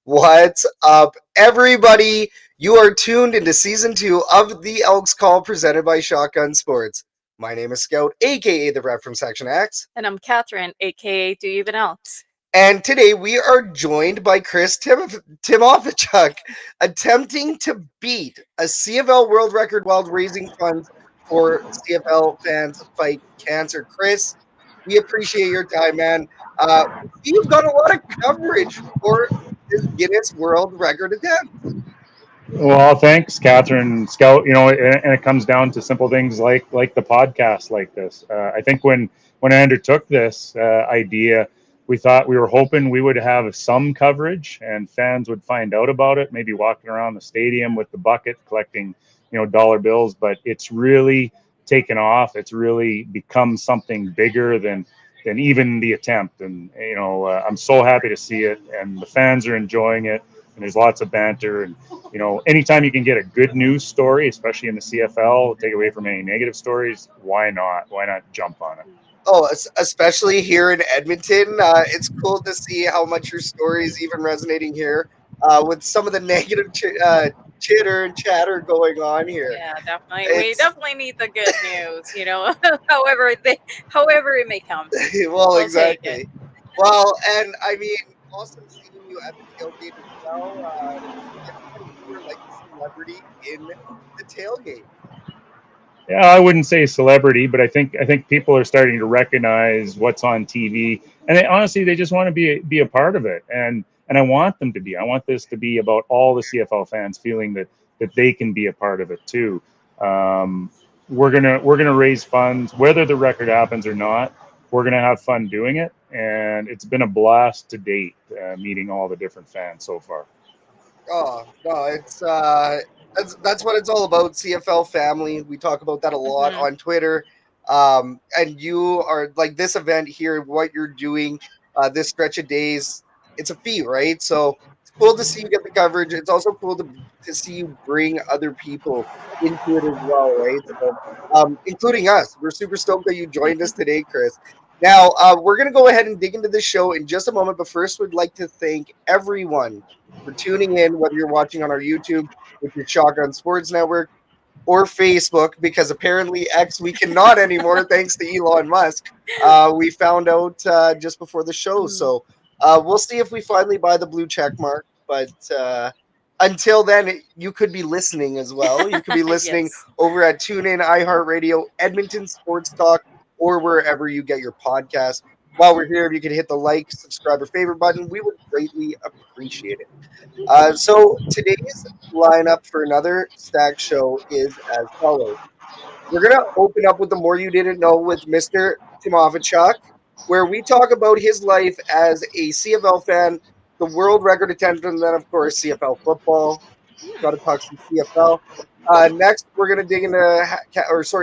What's up, everybody? You are tuned into season 2 of the Elks Call presented by Shotgun Sports. My name is Scout, aka the rep from Section X. And I'm Catherine, aka Do Even Elks. And today we are joined by Chris Tymofichuk, attempting to beat a CFL World Record while raising funds for CFL Fans Fight Cancer. Chris, we appreciate your time, man. You've got a lot of coverage for this Guinness World Record attempt. Well, thanks, Catherine. Scout. And it comes down to simple things like the podcast like this. I think when I undertook this idea, we were hoping we would have some coverage and fans would find out about it, maybe walking around the stadium with the bucket collecting, dollar bills. But it's really taken off. It's really become something bigger than even the attempt. And I'm so happy to see it, and the fans are enjoying it. And there's lots of banter, and anytime you can get a good news story, especially in the CFL, take away from any negative stories, why not jump on it? Oh, especially here in Edmonton, it's cool to see how much your story is even resonating here with some of the negative chitter and chatter going on here. Yeah, definitely. We definitely need the good news, however it may come. Well, exactly. Well, and I mean, awesome seeing you at the tailgate as well. You were like a celebrity in the tailgate. Yeah, I wouldn't say celebrity, but I think people are starting to recognize what's on TV, and honestly, they just want to be a part of it, and I want them to be. I want this to be about all the CFL fans feeling that they can be a part of it too. We're gonna raise funds, whether the record happens or not. We're gonna have fun doing it, and it's been a blast to date, meeting all the different fans so far. Oh no, it's that's what it's all about. CFL family. We talk about that a lot on Twitter. And you are like this event here, what you're doing, this stretch of days, it's a feat, right? So it's cool to see you get the coverage. It's also cool to see you bring other people into it as well, right? So, including us. We're super stoked that you joined us today, Chris. Now, we're going to go ahead and dig into the show in just a moment, but first we'd like to thank everyone for tuning in, whether you're watching on our YouTube with your Shotgun Sports Network or Facebook, because apparently X we cannot anymore thanks to Elon Musk. We found out just before the show, so we'll see if we finally buy the blue check mark, but until then, you could be listening as well. You could be listening over at TuneIn, iHeartRadio, Edmonton Sports Talk, or wherever you get your podcast. While we're here, if you could hit the like, subscribe, or favorite button, we would greatly appreciate it. So today's lineup for another Stack Show is as follows. We're going to open up with the More You Didn't Know with Mr. Tymofichuk, where we talk about his life as a CFL fan, the world record attempt, and then, of course, CFL football. Got to talk some CFL. Next, we're going to dig into,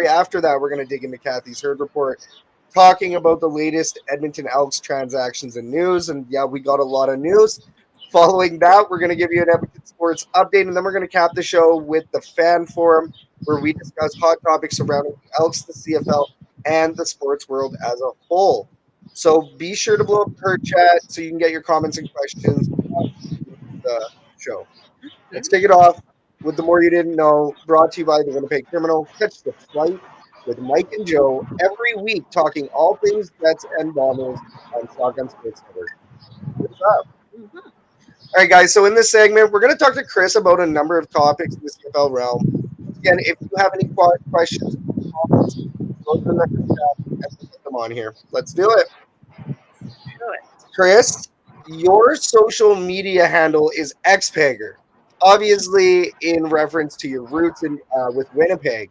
after that, we're going to dig into Kathy's Herd Report, talking about the latest Edmonton Elks transactions and news. And yeah, we got a lot of news. Following that, we're going to give you an Edmonton Sports update, and then we're going to cap the show with the fan forum, where we discuss hot topics surrounding the Elks, the CFL, and the sports world as a whole. So be sure to blow up the Herd chat so you can get your comments and questions on the show. Let's kick it off with the More You Didn't Know, brought to you by the Winnipeg Criminal. Catch the flight with Mike and Joe every week, talking all things Jets and Bombers on Shotgun Sports Network. What's up? All right, guys. So in this segment, we're going to talk to Chris about a number of topics in the CFL realm. Again, if you have any questions, comments, go to the next chat and put them on here. Let's do it. Chris, your social media handle is Xpegger, obviously in reference to your roots with Winnipeg.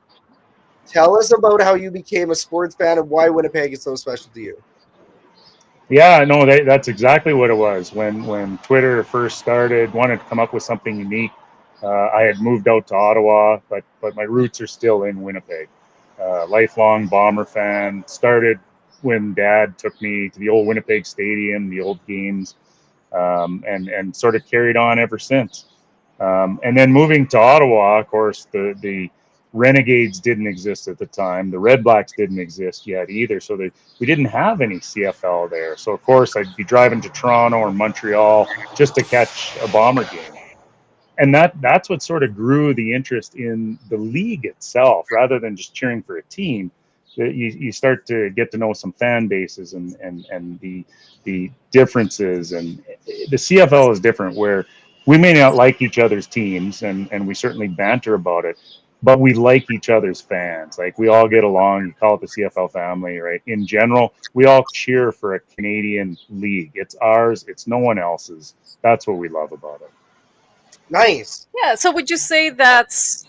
Tell us about how you became a sports fan and why Winnipeg is so special to you. Yeah, no, that's exactly what it was. When Twitter first started, wanted to come up with something unique. I had moved out to Ottawa, but my roots are still in Winnipeg. Lifelong Bomber fan. Started when Dad took me to the old Winnipeg Stadium, the old games, and sort of carried on ever since. And then moving to Ottawa, of course, the Renegades didn't exist at the time. The Redblacks didn't exist yet either. So we didn't have any CFL there. So of course I'd be driving to Toronto or Montreal just to catch a Bomber game. And that's what sort of grew the interest in the league itself, rather than just cheering for a team. You start to get to know some fan bases and the differences. And the CFL is different, where we may not like each other's teams, and we certainly banter about it, but we like each other's fans. Like, we all get along. You call it the CFL family, right? In general, we all cheer for a Canadian league. It's ours. It's no one else's. That's what we love about it. Nice. Yeah. So would you say that's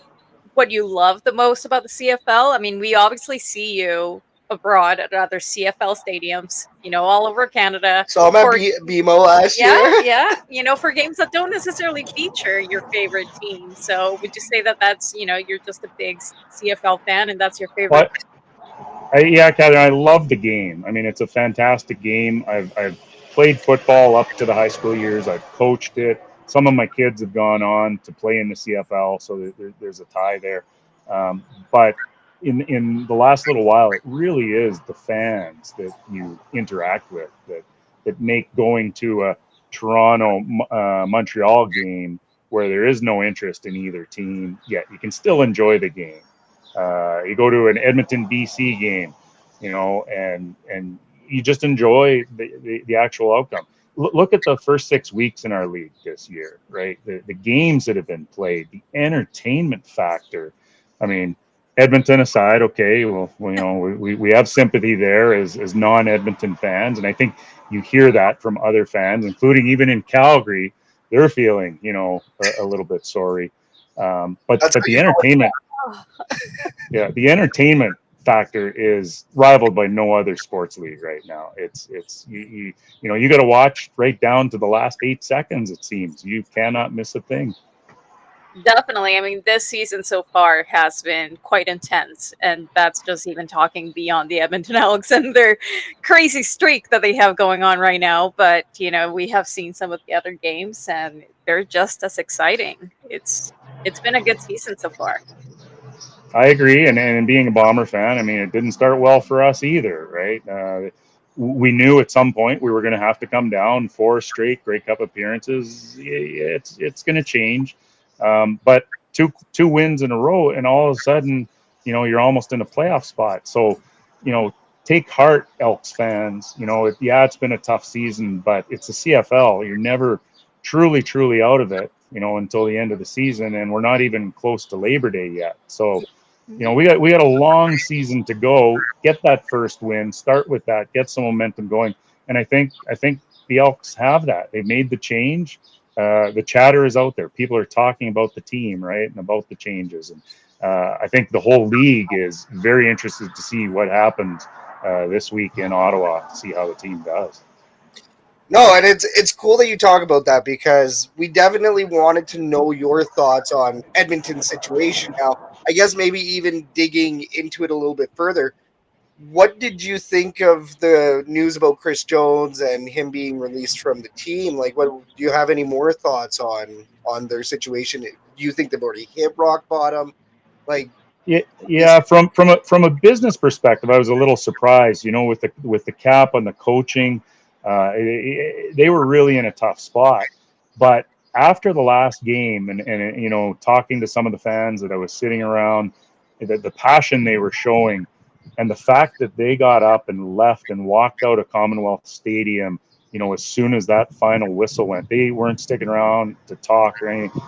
what you love the most about the CFL? I mean, we obviously see you abroad at other CFL stadiums, all over Canada. So I'm at BMO last year. Yeah. For games that don't necessarily feature your favorite team. So would you say that that's, you're just a big CFL fan and that's your favorite? Yeah, Catherine, I love the game. I mean, it's a fantastic game. I've played football up to the high school years. I've coached it. Some of my kids have gone on to play in the CFL, so there's a tie there. But in the last little while, it really is the fans that you interact with that make going to a Toronto Montreal game, where there is no interest in either team, yet you can still enjoy the game. You go to an Edmonton BC game, and you just enjoy the actual outcome. Look at the first 6 weeks in our league this year, right? The games that have been played, the entertainment factor. I mean, Edmonton aside, okay, well, we have sympathy there as non-Edmonton fans, and I think you hear that from other fans, including even in Calgary, they're feeling, a little bit sorry. But the entertainment, the entertainment factor is rivaled by no other sports league right now. It's you got to watch right down to the last 8 seconds. It seems you cannot miss a thing. Definitely. I mean, this season so far has been quite intense, and that's just even talking beyond the Edmonton Elks and their crazy streak that they have going on right now. But we have seen some of the other games, and they're just as exciting. It's been a good season so far. I agree, and being a Bomber fan, I mean, it didn't start well for us either, right? We knew at some point we were going to have to come down. 4 straight Grey Cup appearances. It's going to change, but two wins in a row, and all of a sudden, you're almost in a playoff spot. So, take heart, Elks fans. It's been a tough season, but it's the CFL. You're never truly out of it, until the end of the season, and we're not even close to Labor Day yet. So, we got a long season to go. Get that first win, start with that, get some momentum going, and I think the Elks have that. They've made the change. The chatter is out there. People are talking about the team, right, and about the changes. And I think the whole league is very interested to see what happens this week in Ottawa. See how the team does. No, and it's cool that you talk about that, because we definitely wanted to know your thoughts on Edmonton's situation. Now, I guess maybe even digging into it a little bit further, what did you think of the news about Chris Jones and him being released from the team? Like, what do you have any more thoughts on their situation? Do you think they've already hit rock bottom? Like, yeah, from a business perspective, I was a little surprised. With the cap on the coaching. They were really in a tough spot. But after the last game and talking to some of the fans that I was sitting around, the passion they were showing, and the fact that they got up and left and walked out of Commonwealth Stadium, as soon as that final whistle went, they weren't sticking around to talk or anything.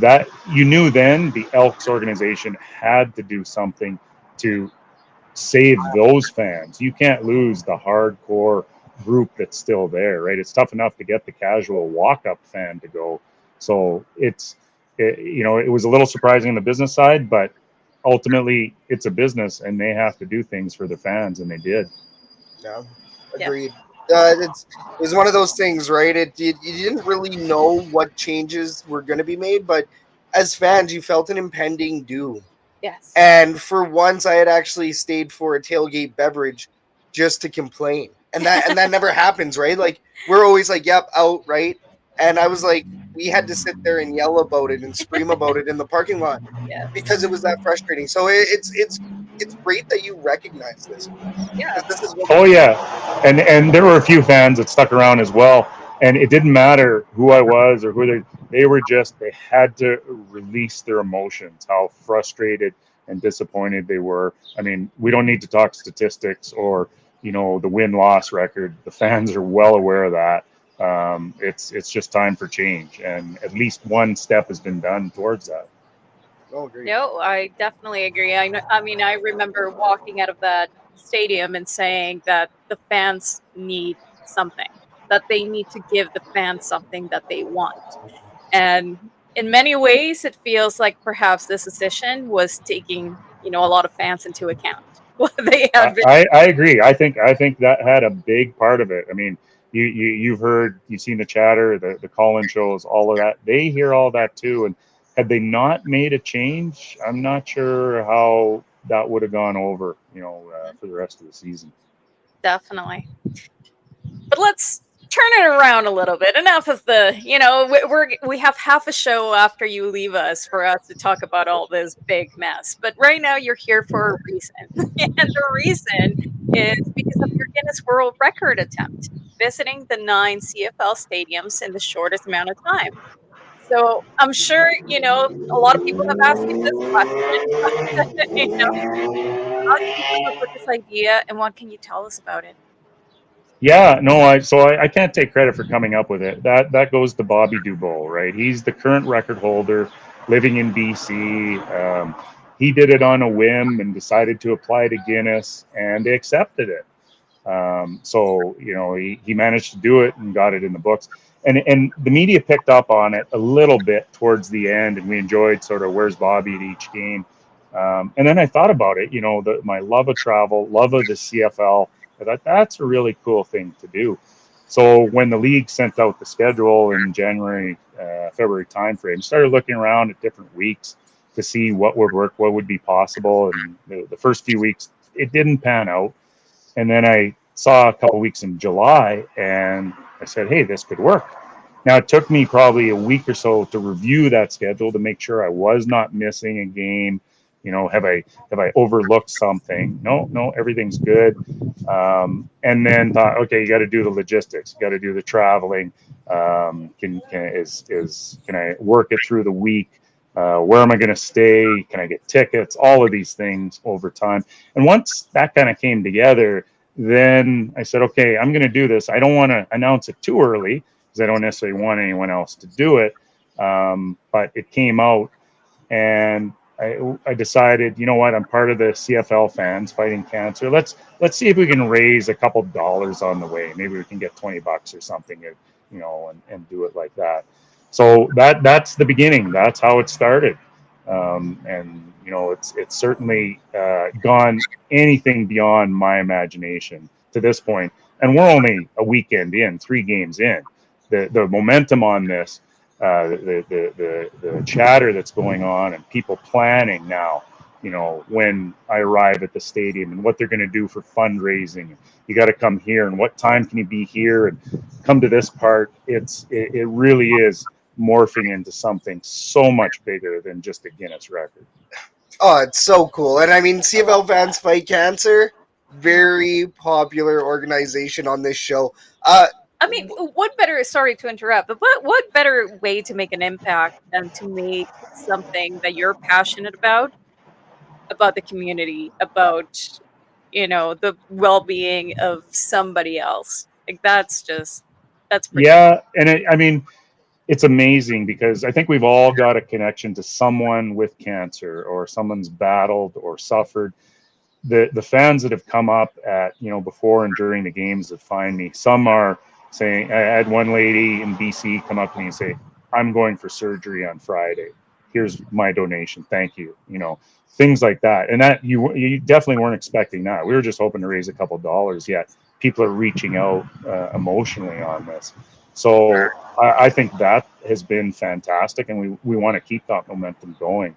That you knew then the Elks organization had to do something to save those fans. You can't lose the hardcore group that's still there, right? It's tough enough to get the casual walk-up fan to go. So it was a little surprising on the business side, but ultimately it's a business and they have to do things for the fans, and they did. Yeah, agreed. It's one of those things, right? You didn't really know what changes were going to be made, but as fans, you felt an impending doom. Yes. And for once, I had actually stayed for a tailgate beverage just to complain. And that never happens, right? Like, we're always like, yep, out, right? And I was like, we had to sit there and yell about it and scream about it in the parking lot Yeah. because it was that frustrating. So it's great that you recognize this, because this is what Oh we do. yeah, and there were a few fans that stuck around as well, and it didn't matter who I was or who they were just, they had to release their emotions, how frustrated and disappointed they were. I mean, we don't need to talk statistics or the win-loss record. The fans are well aware of that. It's just time for change, and at least one step has been done towards that. Oh, great. No, I definitely agree. I mean, I remember walking out of that stadium and saying that the fans need something, that they need to give the fans something that they want. And in many ways, it feels like perhaps this decision was taking, a lot of fans into account. What they had been. I agree. I think that had a big part of it. I mean, you've seen the chatter, the call-in shows, all of that. They hear all that too. And had they not made a change, I'm not sure how that would have gone over, for the rest of the season. Definitely. But let's turn it around a little bit. Enough of the, we have half a show after you leave us for us to talk about all this big mess. But right now you're here for a reason. And the reason is because of your Guinness World Record attempt, visiting the 9 CFL stadiums in the shortest amount of time. So I'm sure, a lot of people have asked you this question. How did you come up with this idea and what can you tell us about it? Yeah, no, I can't take credit for coming up with it. That goes to Bobby Dubois, right? He's the current record holder, living in BC. He did it on a whim and decided to apply to Guinness, and they accepted it. So he managed to do it and got it in the books, and the media picked up on it a little bit towards the end, and we enjoyed sort of where's Bobby at each game. And then I thought about it, my love of travel, love of the CFL. I thought that's a really cool thing to do. So when the league sent out the schedule in January, February timeframe, started looking around at different weeks to see what would work, what would be possible. And the first few weeks, it didn't pan out. And then I saw a couple weeks in July, and I said, hey, this could work. Now, it took me probably a week or so to review that schedule to make sure I was not missing a game. Have I overlooked something? No, everything's good. And then thought, okay, you got to do the logistics, you got to do the traveling. Can I work it through the week? Where am I going to stay? Can I get tickets? All of these things over time. And once that kind of came together, then I said, okay, I'm going to do this. I don't want to announce it too early because I don't necessarily want anyone else to do it. But it came out, and I decided, you know what, I'm part of the CFL Fans Fighting Cancer. Let's see if we can raise a couple dollars on the way. Maybe we can get $20 or something, and do it like that. So that's the beginning. That's how it started. And it's certainly gone anything beyond my imagination to this point. And we're only a weekend in, 3 games in. The momentum on this, the chatter that's going on, and people planning now, when I arrive at the stadium and what they're going to do for fundraising. You got to come here, and what time can you be here, and come to this part. It really is morphing into something so much bigger than just a Guinness record. Oh, it's so cool. And I mean, CFL Fans Fight Cancer, very popular organization on this show. I mean, what better, sorry to interrupt, but what better way to make an impact than to make something that you're passionate about the community, about, the well-being of somebody else. Like that's pretty. Yeah, and I mean, it's amazing because I think we've all got a connection to someone with cancer, or someone's battled or suffered. The fans that have come up at, before and during the games that find me, some are saying, I had one lady in BC come up to me and say, I'm going for surgery on Friday. Here's my donation. Thank you. Things like that. And that you definitely weren't expecting that. We were just hoping to raise a couple dollars, yet people are reaching out emotionally on this. So I think that has been fantastic, and we want to keep that momentum going.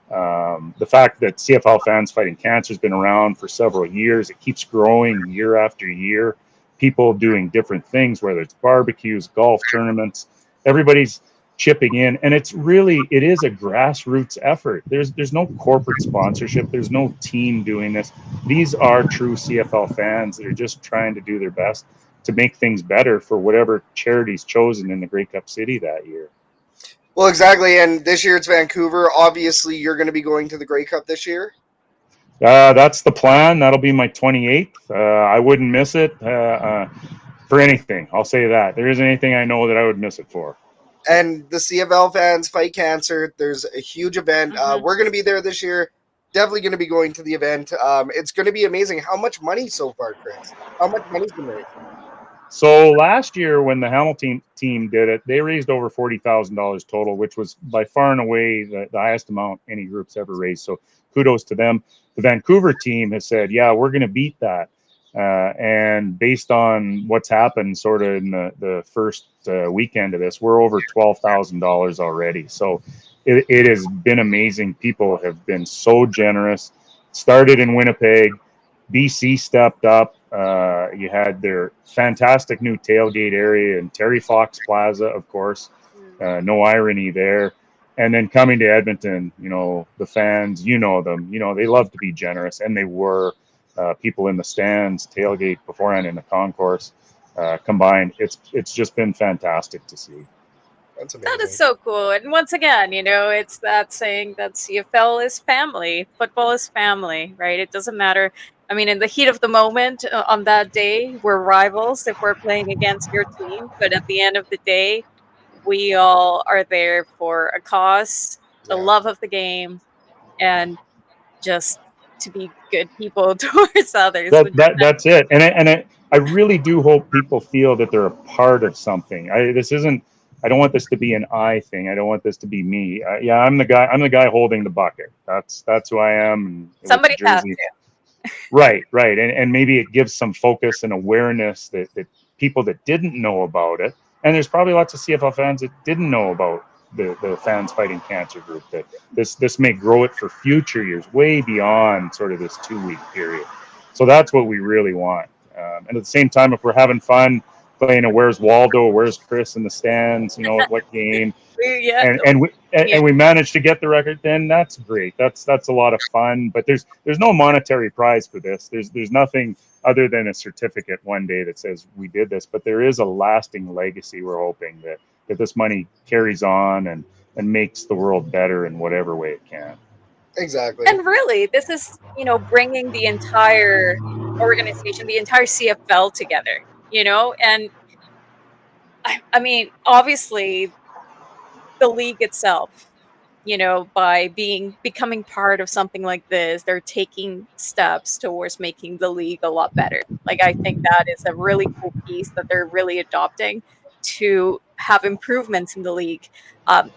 The fact that CFL Fans Fighting Cancer has been around for several years, it keeps growing year after year. People doing different things, whether it's barbecues, golf tournaments, everybody's chipping in, and it is a grassroots effort. There's no corporate sponsorship. There's no team doing this. These are true CFL fans that are just trying to do their best to make things better for whatever charity's chosen in the Grey Cup City that year. Well, exactly. And this year it's Vancouver. Obviously, you're going to be going to the Grey Cup this year. That's the plan. That'll be my 28th. I wouldn't miss it for anything. I'll say that. There isn't anything I know that I would miss it for. And the CFL Fans Fight Cancer, there's a huge event. We're going to be there this year. Definitely going to be going to the event. It's going to be amazing. How much money so far, Chris? How much money's been raised? So last year when the Hamilton team did it, they raised over $40,000 total, which was by far and away the highest amount any group's ever raised. So kudos to them. The Vancouver team has said, yeah, we're going to beat that. And based on what's happened sort of in the first weekend of this, we're over $12,000 already. So it has been amazing. People have been so generous. Started in Winnipeg. BC stepped up. You had their fantastic new tailgate area in Terry Fox Plaza, of course. No irony there. And then coming to Edmonton, the fans, them, they love to be generous, and they were. People in the stands, tailgate beforehand in the concourse combined. It's just been fantastic to see. That's amazing. That is so cool. And once again, it's that saying that CFL is family. Football is family, right? It doesn't matter. I mean, in the heat of the moment on that day, we're rivals if we're playing against your team. But at the end of the day, we all are there for a cause, the love of the game, and just to be good people towards others. That's it. And I really do hope people feel that they're a part of something. I don't want this to be an I thing. I don't want this to be me. I'm the guy holding the bucket. That's who I am. Somebody has to. Right. And maybe it gives some focus and awareness that people that didn't know about it, and there's probably lots of CFL fans that didn't know about the Fans Fighting Cancer group, that this may grow it for future years, way beyond sort of this 2-week period. So that's what we really want. And at the same time, if we're having fun playing a Where's Waldo, Where's Chris in the stands, what game, and we manage to get the record, then that's great. That's a lot of fun. But there's no monetary prize for this. There's nothing other than a certificate one day that says we did this. But there is a lasting legacy. We're hoping that this money carries on and makes the world better in whatever way it can. Exactly. And really, this is, bringing the entire organization, the entire CFL together, and I mean, obviously the league itself, by becoming part of something like this, they're taking steps towards making the league a lot better. Like, I think that is a really cool piece that they're really adopting to have improvements in the league.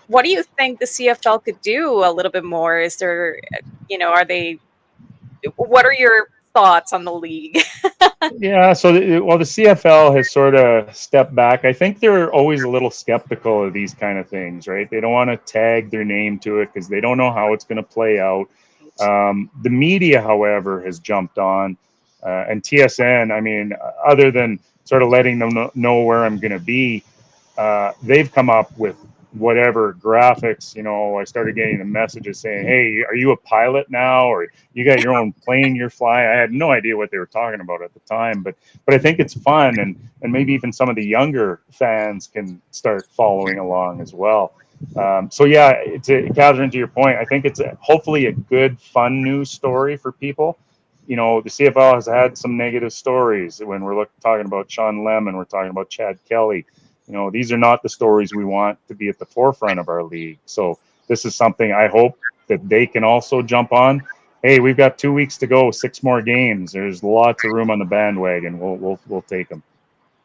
What do you think the CFL could do a little bit more? Is there, what are your thoughts on the league? Yeah, so the CFL has sort of stepped back. I think they're always a little skeptical of these kind of things, right? They don't want to tag their name to it because they don't know how it's going to play out. The media, however, has jumped on, and TSN, I mean, other than sort of letting them know where I'm going to be, they've come up with whatever graphics. I started getting the messages saying, hey, are you a pilot now, or you got your own plane you're flying? I had no idea what they were talking about at the time, but I think it's fun, and maybe even some of the younger fans can start following along as well. So yeah, Catherine, to your point, I think it's hopefully a good, fun news story for people. The CFL has had some negative stories when we're talking about Sean Lemon, we're talking about Chad Kelly. These are not the stories we want to be at the forefront of our league. So this is something I hope that they can also jump on. Hey, we've got 2 weeks to go, 6 more games. There's lots of room on the bandwagon. We'll take them.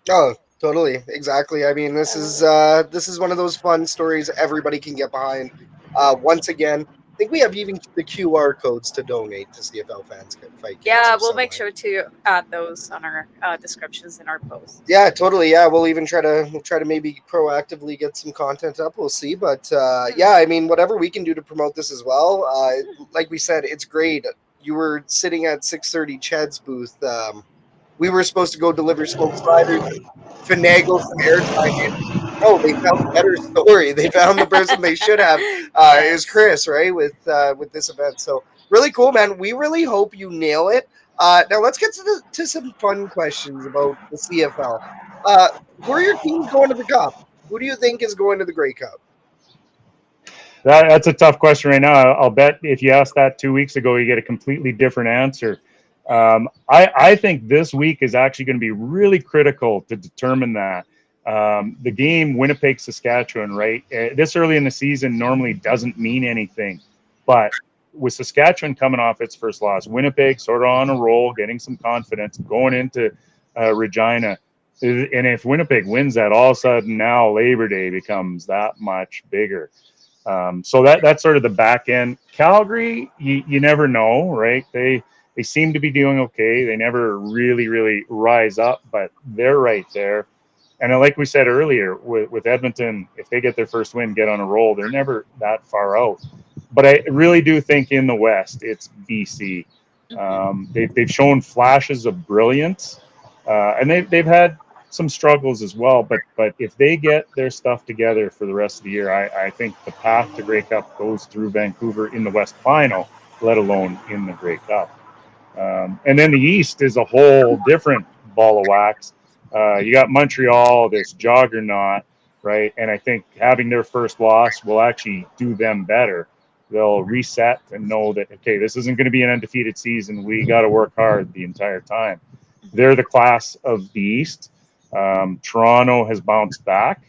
Oh, totally, exactly. I mean, this is one of those fun stories everybody can get behind. Once again, I think we have even the QR codes to donate to CFL Fans Fight Cancer. Yeah, we'll make sure to add those on our descriptions in our posts. Yeah, totally. Yeah, we'll try to maybe proactively get some content up. We'll see, but yeah, I mean, whatever we can do to promote this as well. Like we said, it's great. You were sitting at 6:30 Chad's booth. We were supposed to go deliver smoke sliders, finagle some airtime in. Oh, they found a better story. They found the person they should have. Is Chris, right, with this event. So really cool, man. We really hope you nail it. Now let's get to some fun questions about the CFL. Who are your teams going to the Cup? Who do you think is going to the Grey Cup? That's a tough question right now. I'll bet if you asked that 2 weeks ago, you get a completely different answer. I think this week is actually going to be really critical to determine that. The game, Winnipeg, Saskatchewan, right? This early in the season normally doesn't mean anything. But with Saskatchewan coming off its first loss, Winnipeg sort of on a roll, getting some confidence, going into Regina. And if Winnipeg wins that, all of a sudden now Labor Day becomes that much bigger. So that's sort of the back end. Calgary, you never know, right? They seem to be doing okay. They never really rise up, but they're right there. And like we said earlier, with Edmonton, if they get their first win, get on a roll, they're never that far out. But I really do think in the West, it's BC. They've shown flashes of brilliance, and they've had some struggles as well. But if they get their stuff together for the rest of the year, I think the path to Grey Cup goes through Vancouver in the West Final, let alone in the Grey Cup. And then the East is a whole different ball of wax. You got Montreal, this juggernaut, right? And I think having their first loss will actually do them better. They'll reset and know that, okay, this isn't going to be an undefeated season. We got to work hard the entire time. They're the class of the East. Toronto has bounced back.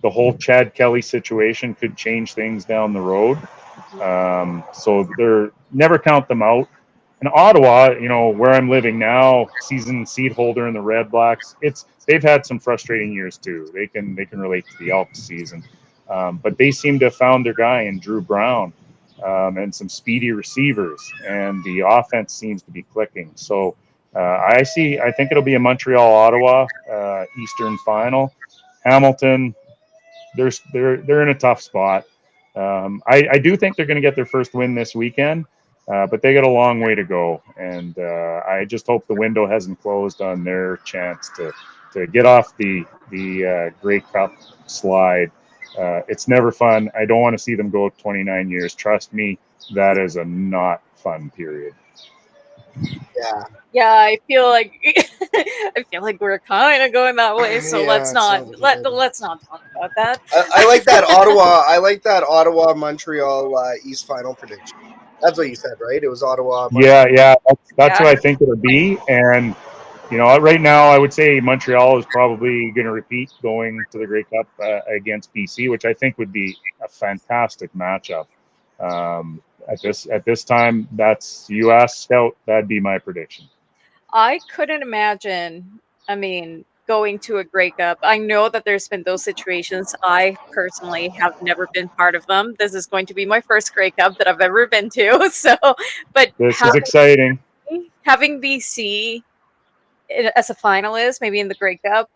The whole Chad Kelly situation could change things down the road. So they're never count them out. And Ottawa, where I'm living now, season seat holder in the Redblacks, they've had some frustrating years too. They can relate to the Elks season, but they seem to have found their guy in Drew Brown, and some speedy receivers, and the offense seems to be clicking. So I think it'll be a Montreal-Ottawa Eastern final. Hamilton, they're in a tough spot. I do think they're going to get their first win this weekend. But they got a long way to go, and I just hope the window hasn't closed on their chance to get off the Grey Cup slide. It's never fun. I don't want to see them go 29 years. Trust me, that is a not fun period. Yeah, I feel like we're kind of going that way. So let's not talk about that. I like that Ottawa. I like that Ottawa Montreal East final prediction. That's what you said, right? It was Ottawa. Montreal. Yeah. That's what I think it'll be. And right now, I would say Montreal is probably going to repeat going to the Grey Cup against BC, which I think would be a fantastic matchup. At this time, that's U.S. Scout. That'd be my prediction. I couldn't imagine. I mean, going to a Grey Cup. I know that there's been those situations. I personally have never been part of them. This is going to be my first Grey Cup that I've ever been to. So, but this is exciting. Having BC as a finalist, maybe in the Grey Cup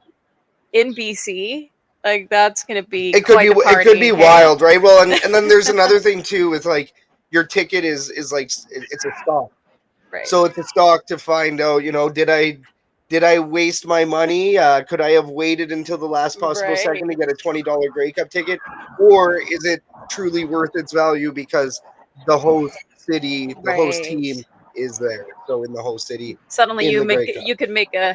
in BC, like that's going to be. It could be wild, right? Well, and then there's another thing too with like your ticket is like it's a stock. Right. So it's a stock to find out, did I waste my money? Could I have waited until the last possible second to get a $20 Grey Cup ticket? Or is it truly worth its value because the host city, the host team is there? So in the host city. Suddenly you could make a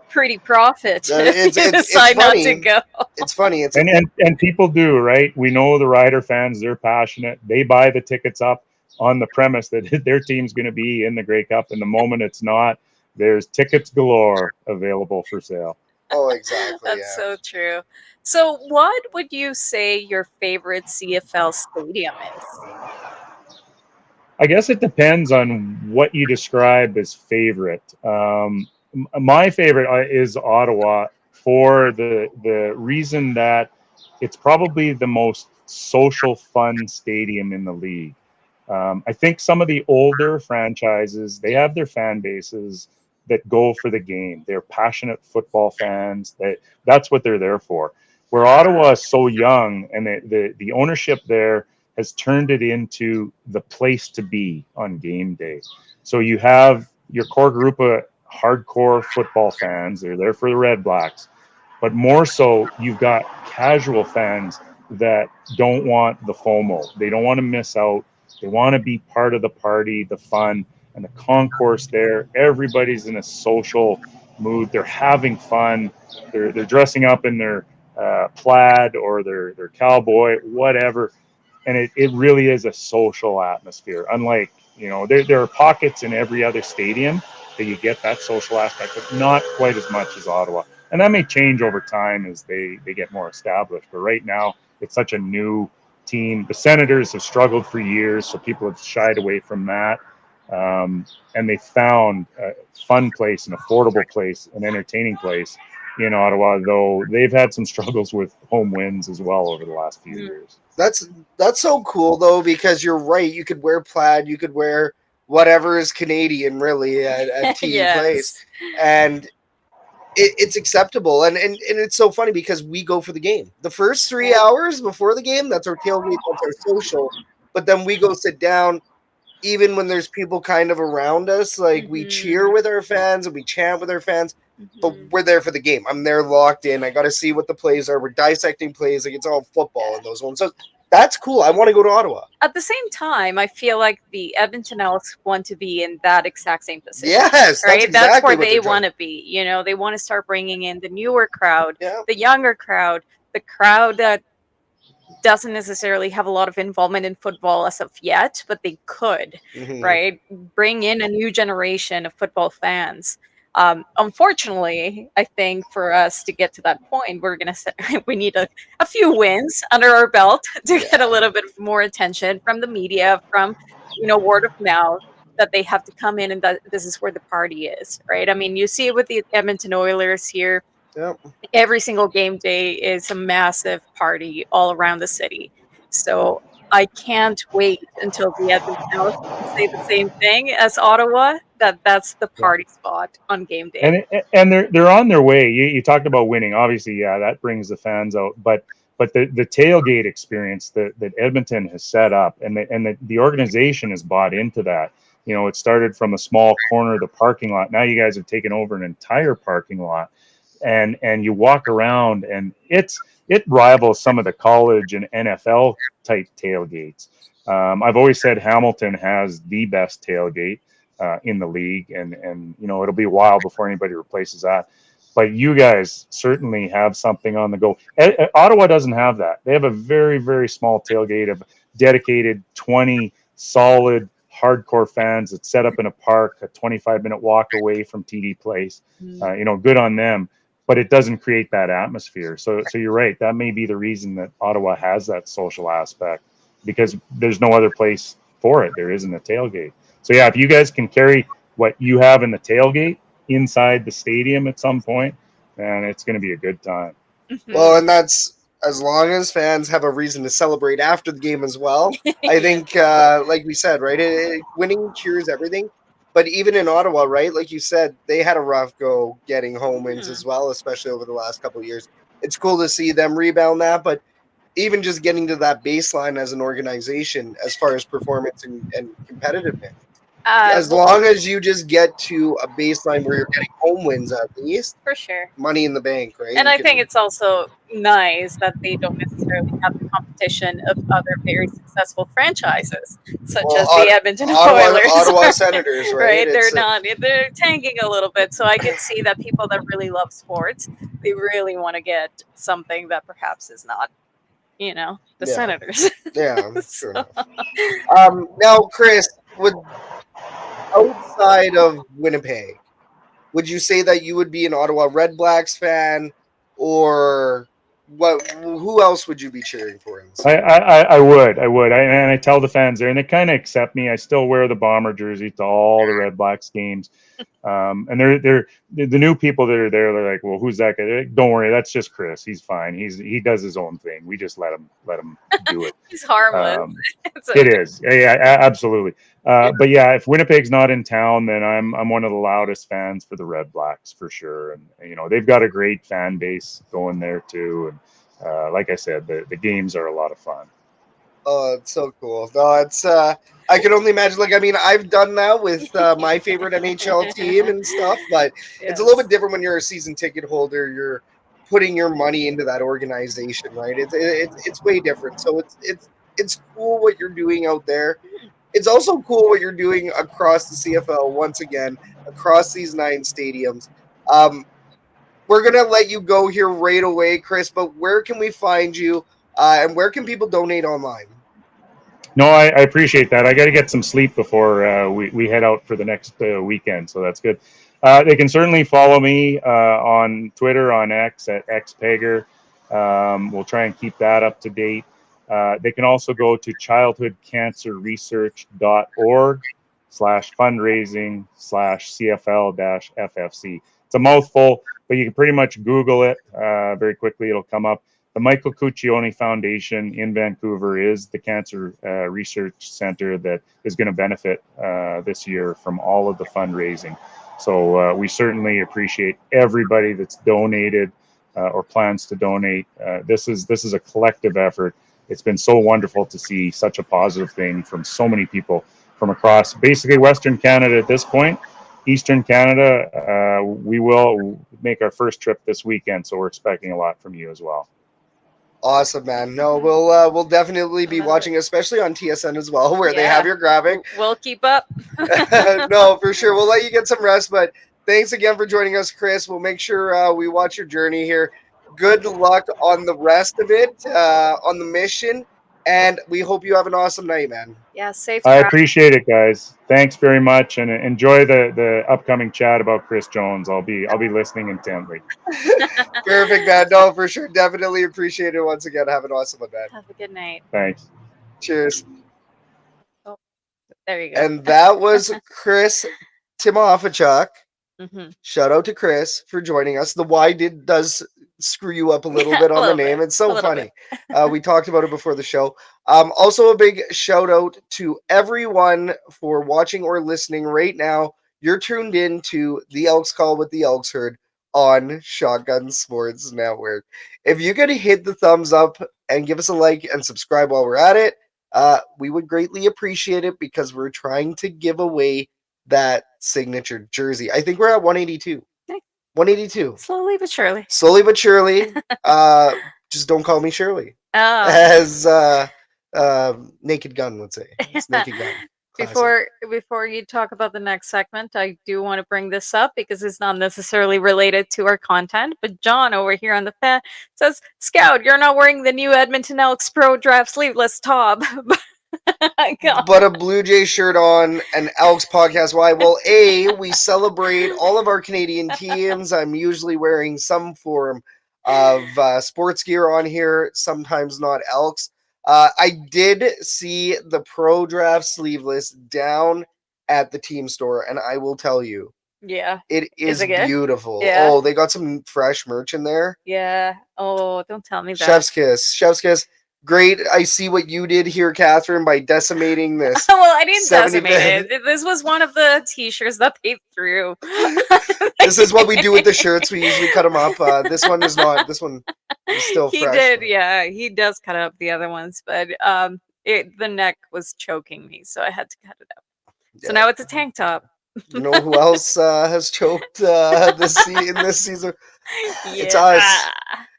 pretty profit if you decide not to go. It's funny. And people do, right? We know the Rider fans, they're passionate. They buy the tickets up on the premise that their team's going to be in the Grey Cup. And the moment it's not, there's tickets galore available for sale. Oh, exactly. That's so true. So what would you say your favorite CFL stadium is? I guess it depends on what you describe as favorite. My favorite is Ottawa for the reason that it's probably the most social, fun stadium in the league. I think some of the older franchises, they have their fan bases that go for the game. They're passionate football fans. That's what they're there for. Where Ottawa is so young, and the ownership there has turned it into the place to be on game day. So you have your core group of hardcore football fans. They're there for the Redblacks. but more so, you've got casual fans that don't want the FOMO. They don't want to miss out. They want to be part of the party, the fun, and the concourse there. Everybody's in a social mood. They're having fun. They're dressing up in their plaid or their cowboy, whatever. And it really is a social atmosphere. Unlike, there are pockets in every other stadium that you get that social aspect, but not quite as much as Ottawa. And that may change over time as they get more established. But right now, it's such a new team. The Senators have struggled for years, so people have shied away from that. And they found a fun place, an affordable place, an entertaining place in Ottawa, though they've had some struggles with home wins as well over the last few years. That's so cool, though, because you're right. You could wear plaid, you could wear whatever is Canadian, really, at TD Yes. Place. And it's acceptable. And it's so funny because we go for the game. The first 3 hours before the game, that's our tailgate, that's our social. But then we go sit down, even when there's people kind of around us. Like, we cheer with our fans and we chant with our fans. But we're there for the game. I'm there locked in. I got to see what the plays are. We're dissecting plays. Like, it's all football in those ones. So that's cool. I want to go to Ottawa. At the same time, I feel like the Edmonton Elks want to be in that exact same position. Yes, right. exactly That's where what they they're trying. want to be. They want to start bringing in the newer crowd, Yeah. the younger crowd, the crowd that doesn't necessarily have a lot of involvement in football as of yet, but they could, right? Bring in a new generation of football fans. Unfortunately, I think for us to get to that point, we need a few wins under our belt to get a little bit more attention from the media, from word of mouth, that they have to come in and that this is where the party is, right? I mean, you see it with the Edmonton Oilers here. Yep. Every single game day is a massive party all around the city. So I can't wait until the Edmonton Elks can say the same thing as Ottawa, that's the party spot on game day. And they're on their way. You talked about winning. Obviously, yeah, that brings the fans out. But the tailgate experience that Edmonton has set up, and the organization has bought into that. It started from a small corner of the parking lot. Now you guys have taken over an entire parking lot. And you walk around, and it rivals some of the college and NFL type tailgates. I've always said Hamilton has the best tailgate in the league, and it'll be a while before anybody replaces that. But you guys certainly have something on the go. Ottawa doesn't have that. They have a very, very small tailgate of dedicated 20 solid hardcore fans that set up in a park, a 25-minute walk away from TD Place. Good on them. But it doesn't create that atmosphere. So you're right. That may be the reason that Ottawa has that social aspect, because there's no other place for it. There isn't a tailgate. So yeah, if you guys can carry what you have in the tailgate inside the stadium at some point, then it's going to be a good time. Well, and that's as long as fans have a reason to celebrate after the game as well. I think, like we said, right, winning cures everything. But even in Ottawa, right, like you said, they had a rough go getting home wins as well, especially over the last couple of years. It's cool to see them rebound that, but even just getting to that baseline as an organization as far as performance and competitiveness. As long as you just get to a baseline where you're getting home wins at least. For sure. Money in the bank, right? And I think it's also nice that they don't necessarily have the competition of other very successful franchises, such as the Edmonton Oilers. Ottawa Senators, right? They're tanking a little bit. So I can see that people that really love sports, they really want to get something that perhaps is not, the Senators. Yeah, sure enough. Now, Chris, outside of Winnipeg, would you say that you would be an Ottawa Redblacks fan, or what? Who else would you be cheering for? I would, and I tell the fans there, and they kind of accept me. I still wear the Bomber jersey to all the Redblacks games, and they're the new people that are there. They're like, well, who's that guy? Like, don't worry, that's just Chris. He's fine. He does his own thing. We just let him do it. He's harmless. It is, yeah, absolutely. But yeah, if Winnipeg's not in town, then I'm one of the loudest fans for the Redblacks for sure. And they've got a great fan base going there too. And like I said, the games are a lot of fun. Oh, it's so cool. No, it's I can only imagine. Like, I mean, I've done that with my favorite NHL team and stuff, but it's a little bit different when you're a season ticket holder. You're putting your money into that organization, right? It's way different. So it's cool what you're doing out there. It's also cool what you're doing across the CFL once again, across these 9 stadiums. We're going to let you go here right away, Chris, but where can we find you and where can people donate online? No, I appreciate that. I got to get some sleep before we head out for the next weekend, so that's good. They can certainly follow me on Twitter, on X, at xpager. We'll try and keep that up to date. They can also go to childhoodcancerresearch.org/fundraising/CFL-FFC. It's a mouthful, but you can pretty much Google it very quickly. It'll come up. The Michael Cuccione Foundation in Vancouver is the cancer research center that is going to benefit this year from all of the fundraising. So we certainly appreciate everybody that's donated or plans to donate. This is a collective effort. It's been so wonderful to see such a positive thing from so many people from across basically Western Canada at this point. Eastern Canada, we will make our first trip this weekend, so we're expecting a lot from you as well. Awesome, man. No, we'll definitely be watching, especially on TSN as well, where they have your graphic. We'll keep up. No, for sure. We'll let you get some rest, but thanks again for joining us, Chris. We'll make sure we watch your journey here. Good luck on the rest of it, on the mission, and we hope you have an awesome night, man. Yeah, safe. I appreciate it, guys. Thanks very much, and enjoy the upcoming chat about Chris Jones. I'll be listening intently. Perfect, man. No, for sure. Definitely appreciate it once again. Have an awesome one, man. Have a good night. Thanks. Cheers. Oh, there you go. And that was Chris Tymofichuk. Mm-hmm. Shout out to Chris for joining us. The Y does screw you up a little bit on the name. It's so funny. We talked about it before the show. Also, a big shout out to everyone for watching or listening right now. You're tuned in to the Elks Call with the Elks Herd on Shotgun Sports Network. If you could hit the thumbs up and give us a like and subscribe while we're at it, we would greatly appreciate it because we're trying to give away that signature jersey. I think we're at 182. 182. Slowly but surely. Slowly but surely. Just don't call me Shirley. Oh. As Naked Gun would say. It's Naked Gun. Before you talk about the next segment, I do want to bring this up because it's not necessarily related to our content. But John over here on the fan says, "Scout, you're not wearing the new Edmonton Elks Pro Draft sleeveless top." But a Blue Jay shirt on an Elks podcast. Why? Well, we celebrate all of our Canadian teams. I'm usually wearing some form of sports gear on here, sometimes not Elks. I did see the Pro Draft sleeveless down at the team store, and I will tell you, it is beautiful. Yeah. Oh, they got some fresh merch in there. Yeah. Oh, don't tell me that. Chef's kiss. Chef's kiss. Great. I see what you did here, Catherine, by decimating this. Well, I didn't decimate it. This was one of the t-shirts that they threw. This is what we do with the shirts. We usually cut them up. This one is not. This one is still fresh. He did, yeah. He does cut up the other ones, but the neck was choking me, so I had to cut it up. So now it's a tank top. You know who else has choked in this season? It's us.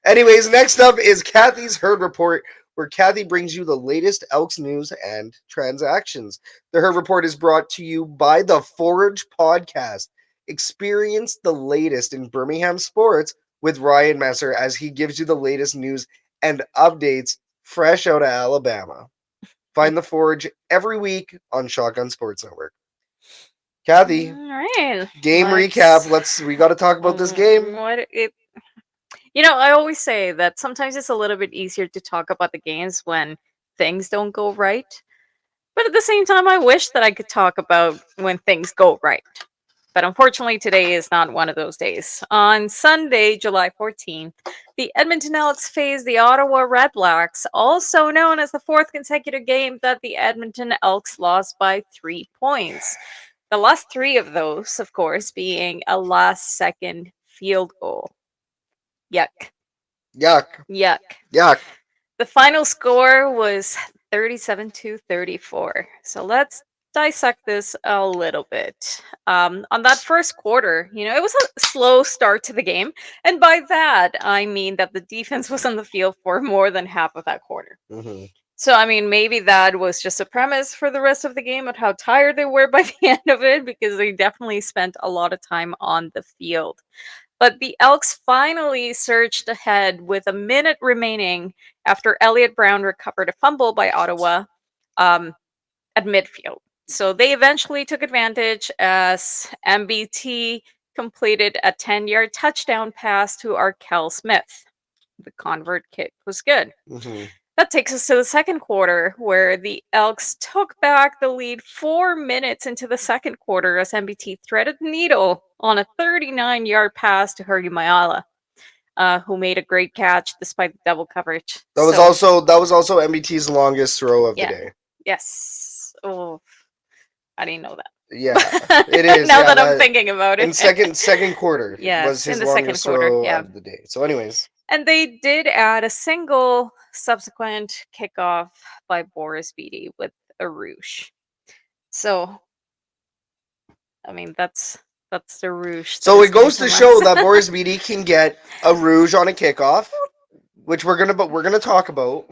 Anyways, next up is Kathy's Herd Report, where Kathy brings you the latest Elks news and transactions. The Herd Report is brought to you by the Forage Podcast. Experience the latest in Birmingham sports with Ryan Messer as he gives you the latest news and updates fresh out of Alabama. Find the Forage every week on Shotgun Sports Network. Kathy, all right. Game recap. We got to talk about this game. I always say that sometimes it's a little bit easier to talk about the games when things don't go right. But at the same time, I wish that I could talk about when things go right. But unfortunately, today is not one of those days. On Sunday, July 14th, the Edmonton Elks faced the Ottawa Redblacks, also known as the fourth consecutive game that the Edmonton Elks lost by 3 points. The last 3 of those, of course, being a last-second field goal. Yuck. The final score was 37-34. So let's dissect this a little bit. On that first quarter, it was a slow start to the game. And by that, I mean that the defense was on the field for more than half of that quarter. Mm-hmm. So, I mean, maybe that was just a premise for the rest of the game of how tired they were by the end of it, because they definitely spent a lot of time on the field. But the Elks finally surged ahead with a minute remaining after Elliott Brown recovered a fumble by Ottawa at midfield. So they eventually took advantage as MBT completed a 10-yard touchdown pass to Arkell Smith. The convert kick was good. Mm-hmm. That takes us to the second quarter, where the Elks took back the lead 4 minutes into the second quarter as MBT threaded the needle on a 39-yard pass to Hergy Mayala, who made a great catch despite the double coverage. That was also MBT's longest throw of the day. Yes. Oh, I didn't know that. Yeah, it is. Now that I'm thinking about it. In second quarter was his longest throw of the day. So anyways. And they did add a single subsequent kickoff by Boris Beatty with a rouge. So, I mean, that's the rouge. So it goes to show that Boris Beatty can get a rouge on a kickoff, which we're gonna talk about.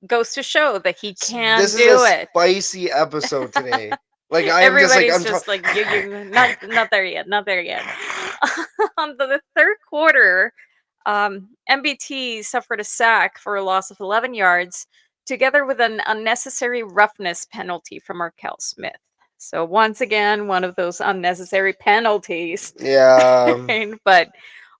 Goes to show that he can do it. This is a spicy episode today. Like Everybody's just like you're not there yet, not there yet. On the third quarter, MBT suffered a sack for a loss of 11 yards, together with an unnecessary roughness penalty from Arkell Smith. So once again, one of those unnecessary penalties. Yeah. But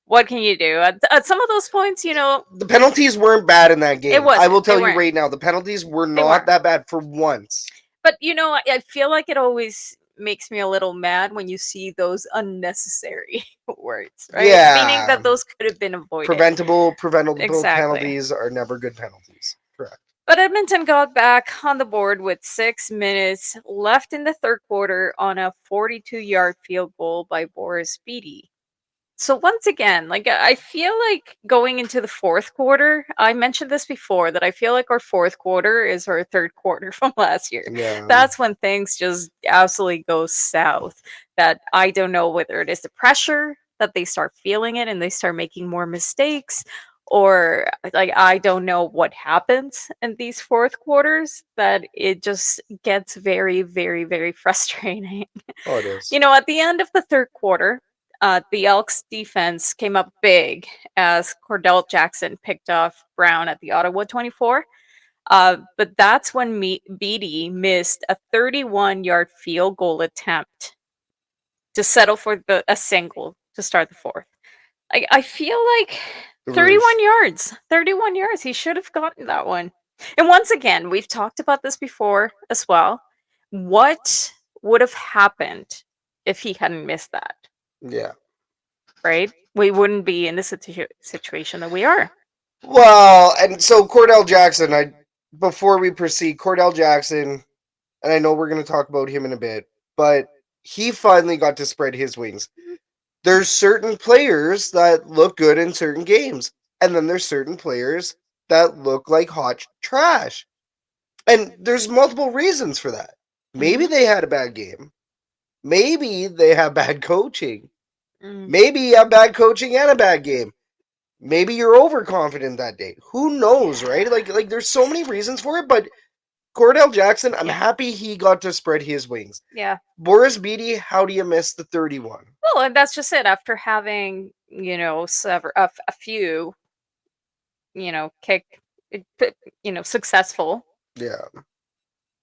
what can you do? At some of those points, the penalties weren't bad in that game. I will tell you right now, the penalties were not that bad for once. But, I feel like it always makes me a little mad when you see those unnecessary words, right? Yeah. Meaning that those could have been avoided. Preventable penalties are never good penalties. Correct. But Edmonton got back on the board with 6 minutes left in the third quarter on a 42-yard field goal by Boris Beatty. So once again, I feel like going into the fourth quarter, I mentioned this before, that I feel like our fourth quarter is our third quarter from last year. Yeah. That's when things just absolutely go south. That I don't know whether it is the pressure that they start feeling it and they start making more mistakes, or I don't know what happens in these fourth quarters, that it just gets very, very, very frustrating. Oh, it is. At the end of the third quarter, the Elks defense came up big as Cordell Jackson picked off Brown at the Ottawa 24. But that's when Beatty missed a 31-yard field goal attempt to settle for a single to start the fourth. I feel like 31 yards. 31 yards. He should have gotten that one. And once again, we've talked about this before as well. What would have happened if he hadn't missed that? Yeah. Right? We wouldn't be in the situation that we are. Well, and so Cordell Jackson, before we proceed, Cordell Jackson, and I know we're going to talk about him in a bit, but he finally got to spread his wings. There's certain players that look good in certain games, and then there's certain players that look like hot trash. And there's multiple reasons for that. Maybe they had a bad game. Maybe they have bad coaching. Maybe you have bad coaching and a bad game. Maybe you're overconfident that day. Who knows, right? Like there's so many reasons for it, but Cordell Jackson, I'm happy he got to spread his wings. Yeah. Boris Beatty, how do you miss the 31? Well, and that's just it. After having, a few, successful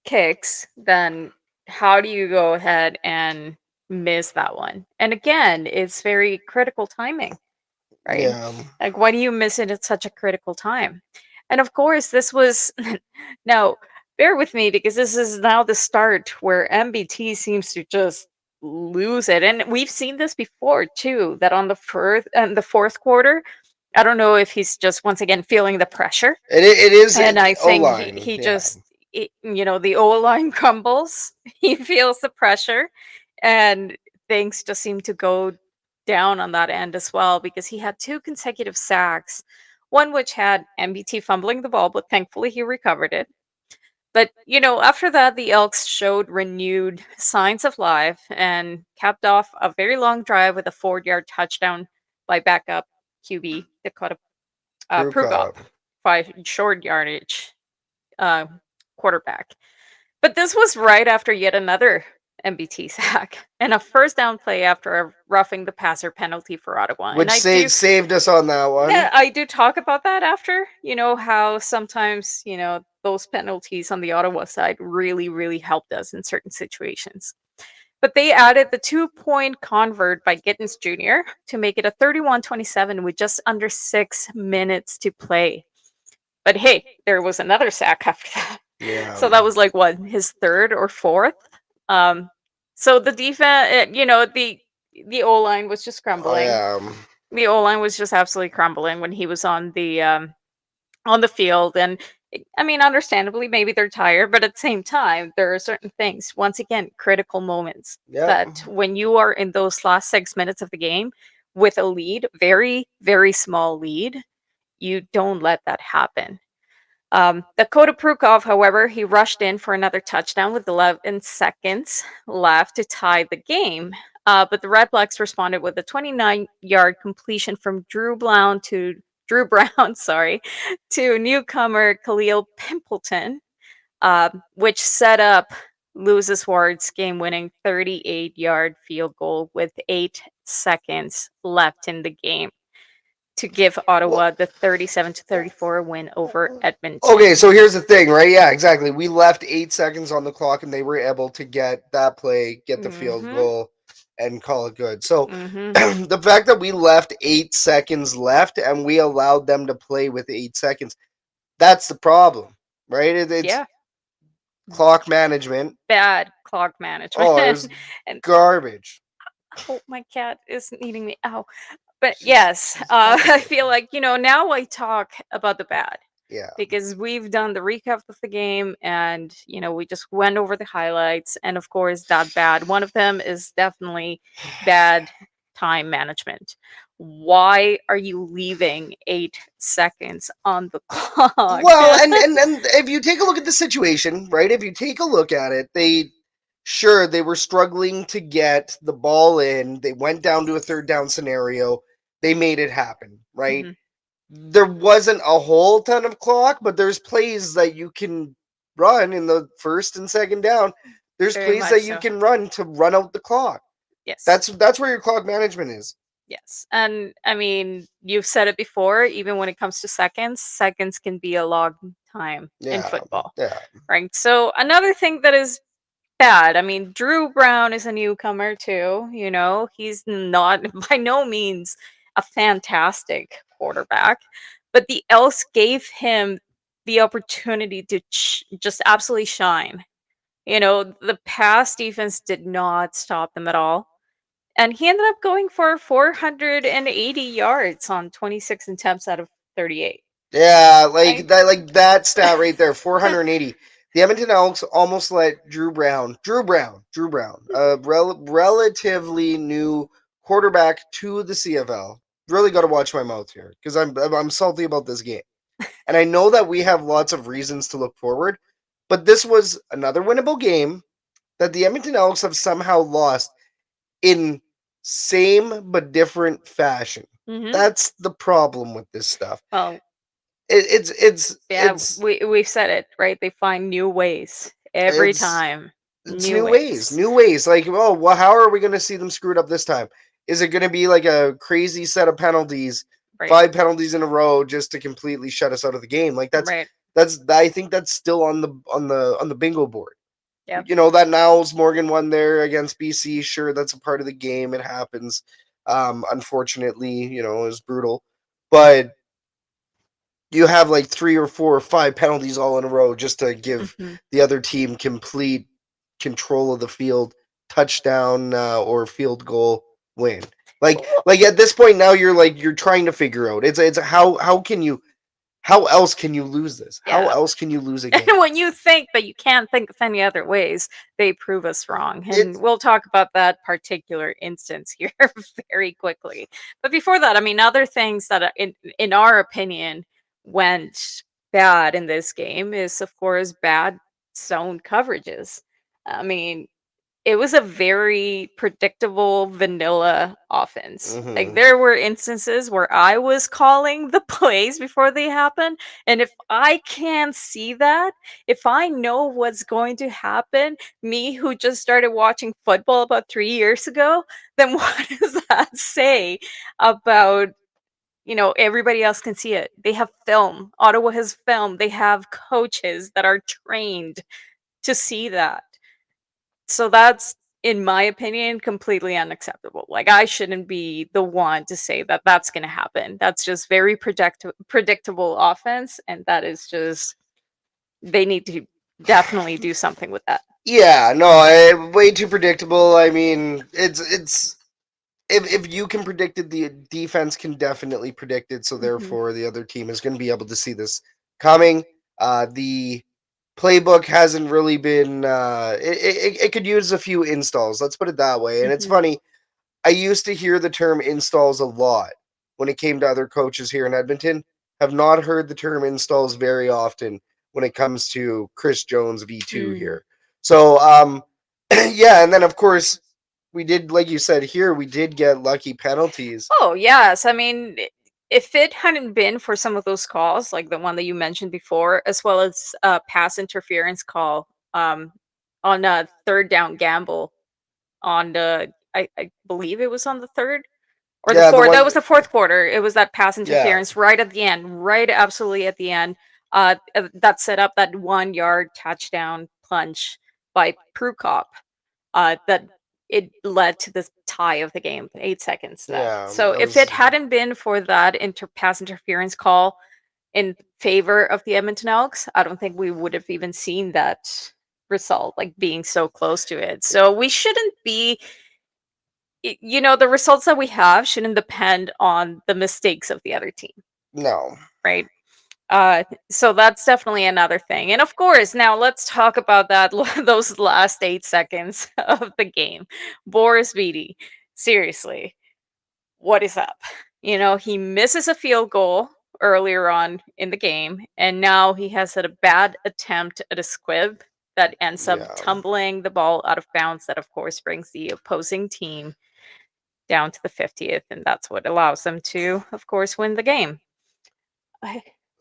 kicks, then how do you go ahead and miss that one? And again, it's very critical timing, right? Yeah. Like, why do you miss it at such a critical time? And of course, this was now, bear with me, because this is now the start where MBT seems to just lose it. And we've seen this before too, that on the fourth quarter, I don't know if he's just once again feeling the pressure. It is, and I think O-line. he just, the O-line crumbles. He feels the pressure, and things just seem to go down on that end as well, because he had 2 consecutive sacks, one which had MBT fumbling the ball, but thankfully he recovered it. But, after that, the Elks showed renewed signs of life and capped off a very long drive with a 4-yard touchdown by backup QB Dakota Prukop, Prukop. 5 short yardage uh, quarterback. But this was right after yet another MBT sack and a first down play after a roughing the passer penalty for Ottawa. Which And saved us on that one. yeah, I do talk about that after, how sometimes, those penalties on the Ottawa side really, really helped us in certain situations. But they added the 2-point convert by Gittens Jr. to make it a 31-27 with just under 6 minutes to play. But hey, there was another sack after that. Yeah. So that was like what, his third or fourth? So the defense, the O line was just crumbling. The O line was just absolutely crumbling when he was on the field, and I mean, understandably, maybe they're tired, but at the same time, there are certain things. Once again, critical moments that when you are in those last 6 minutes of the game with a lead, very, very small lead, you don't let that happen. Dakota Prukov, however, he rushed in for another touchdown with 11 seconds left to tie the game. But the Redblacks responded with a 29-yard completion from Drew Brown, to newcomer Khalil Pimpleton, which set up Lewis Ward's game-winning 38-yard field goal with 8 seconds left in the game to give Ottawa the 37-34 win over Edmonton. Okay, so here's the thing, right? Yeah, exactly. We left 8 seconds on the clock, and they were able to get that play, get the field goal, and call it good. So the fact that we left 8 seconds left and we allowed them to play with 8 seconds, that's the problem, right? It's clock management. Bad clock management. Oh, it's garbage. Oh, my cat is eating me. Ow. But yes, I feel like, now I talk about the bad. Yeah. Because we've done the recap of the game and, we just went over the highlights. And of course, that bad. One of them is definitely bad time management. Why are you leaving 8 seconds on the clock? Well, and if you take a look at the situation, right? If you take a look at it, they were struggling to get the ball in. They went down to a third down scenario. They made it happen, right? There wasn't a whole ton of clock, but there's plays that you can run in the first and second down. There's plays that you can run to run out the clock. Yes. That's where your clock management is. Yes. And I mean, you've said it before, even when it comes to seconds can be a long time in football. Yeah. Right. So another thing that is bad. I mean, Drew Brown is a newcomer too. He's not by no means a fantastic quarterback, but the Elks gave him the opportunity to just absolutely shine. The pass defense did not stop them at all, and he ended up going for 480 yards on 26 attempts out of 38. Yeah, that stat right there, 480. The Edmonton Elks almost let Drew Brown, a relatively new quarterback to the CFL. Really got to watch my mouth here because I'm salty about this game, and I know that we have lots of reasons to look forward, but this was another winnable game that the Edmonton Elks have somehow lost in same but different fashion. That's the problem with this stuff. Well, it's we've said it, right? They find new ways every time. It's new ways. Like, oh, well, how are we going to see them screwed up this time? Is it going to be like a crazy set of penalties, 5 penalties in a row, just to completely shut us out of the game? Like that's I think that's still on the bingo board. Yep. That Niles Morgan one there against BC. Sure, that's a part of the game. It happens. Unfortunately, it was brutal, but you have like 3 or 4 or 5 penalties all in a row just to give the other team complete control of the field, touchdown or field goal win. Like at this point now you're trying to figure out it's how else can you lose this? How else can you lose a game? And when you think that you can't think of any other ways, they prove us wrong. And we'll talk about that particular instance here very quickly. But before that, I mean, other things that, in our opinion, went bad in this game is, of course, bad zone coverages. I mean, it was a very predictable vanilla offense. Like, there were instances where I was calling the plays before they happened, and if I can't see that, if I know what's going to happen, me who just started watching football about 3 years ago, then what does that say about, everybody else can see it? They have film. Ottawa has film. They have coaches that are trained to see that. So that's, in my opinion, completely unacceptable. Like, I shouldn't be the one to say that that's going to happen. That's just very predictable offense, and that is just, they need to definitely do something with that. Yeah, no, way too predictable. I mean, it's if you can predict it, the defense can definitely predict it. So therefore, the other team is going to be able to see this coming. The playbook hasn't really been. It could use a few installs. Let's put it that way. And it's funny. I used to hear the term installs a lot when it came to other coaches here in Edmonton. Have not heard the term installs very often when it comes to Chris Jones V2 here. So, yeah, and then of course we did, like you said here, we did get lucky penalties. Oh, yes. I mean, if it hadn't been for some of those calls, like the one that you mentioned before, as well as a pass interference call on a third down gamble on the, I believe it was on the third or the fourth. That was the fourth quarter. It was that pass interference right at the end, right absolutely at the end. That set up that 1 yard touchdown plunge by Prukop. That it led to the tie of the game, 8 seconds left. Yeah, so if it hadn't been for that pass interference call in favor of the Edmonton Elks, I don't think we would have even seen that result, like being so close to it. So we shouldn't be, the results that we have shouldn't depend on the mistakes of the other team. No. Right? So that's definitely another thing. And of course, now let's talk about those last 8 seconds of the game. Boris Beatty, seriously, what is up? He misses a field goal earlier on in the game, and now he has had a bad attempt at a squib that ends up tumbling the ball out of bounds. That, of course, brings the opposing team down to the 50th, and that's what allows them to, of course, win the game.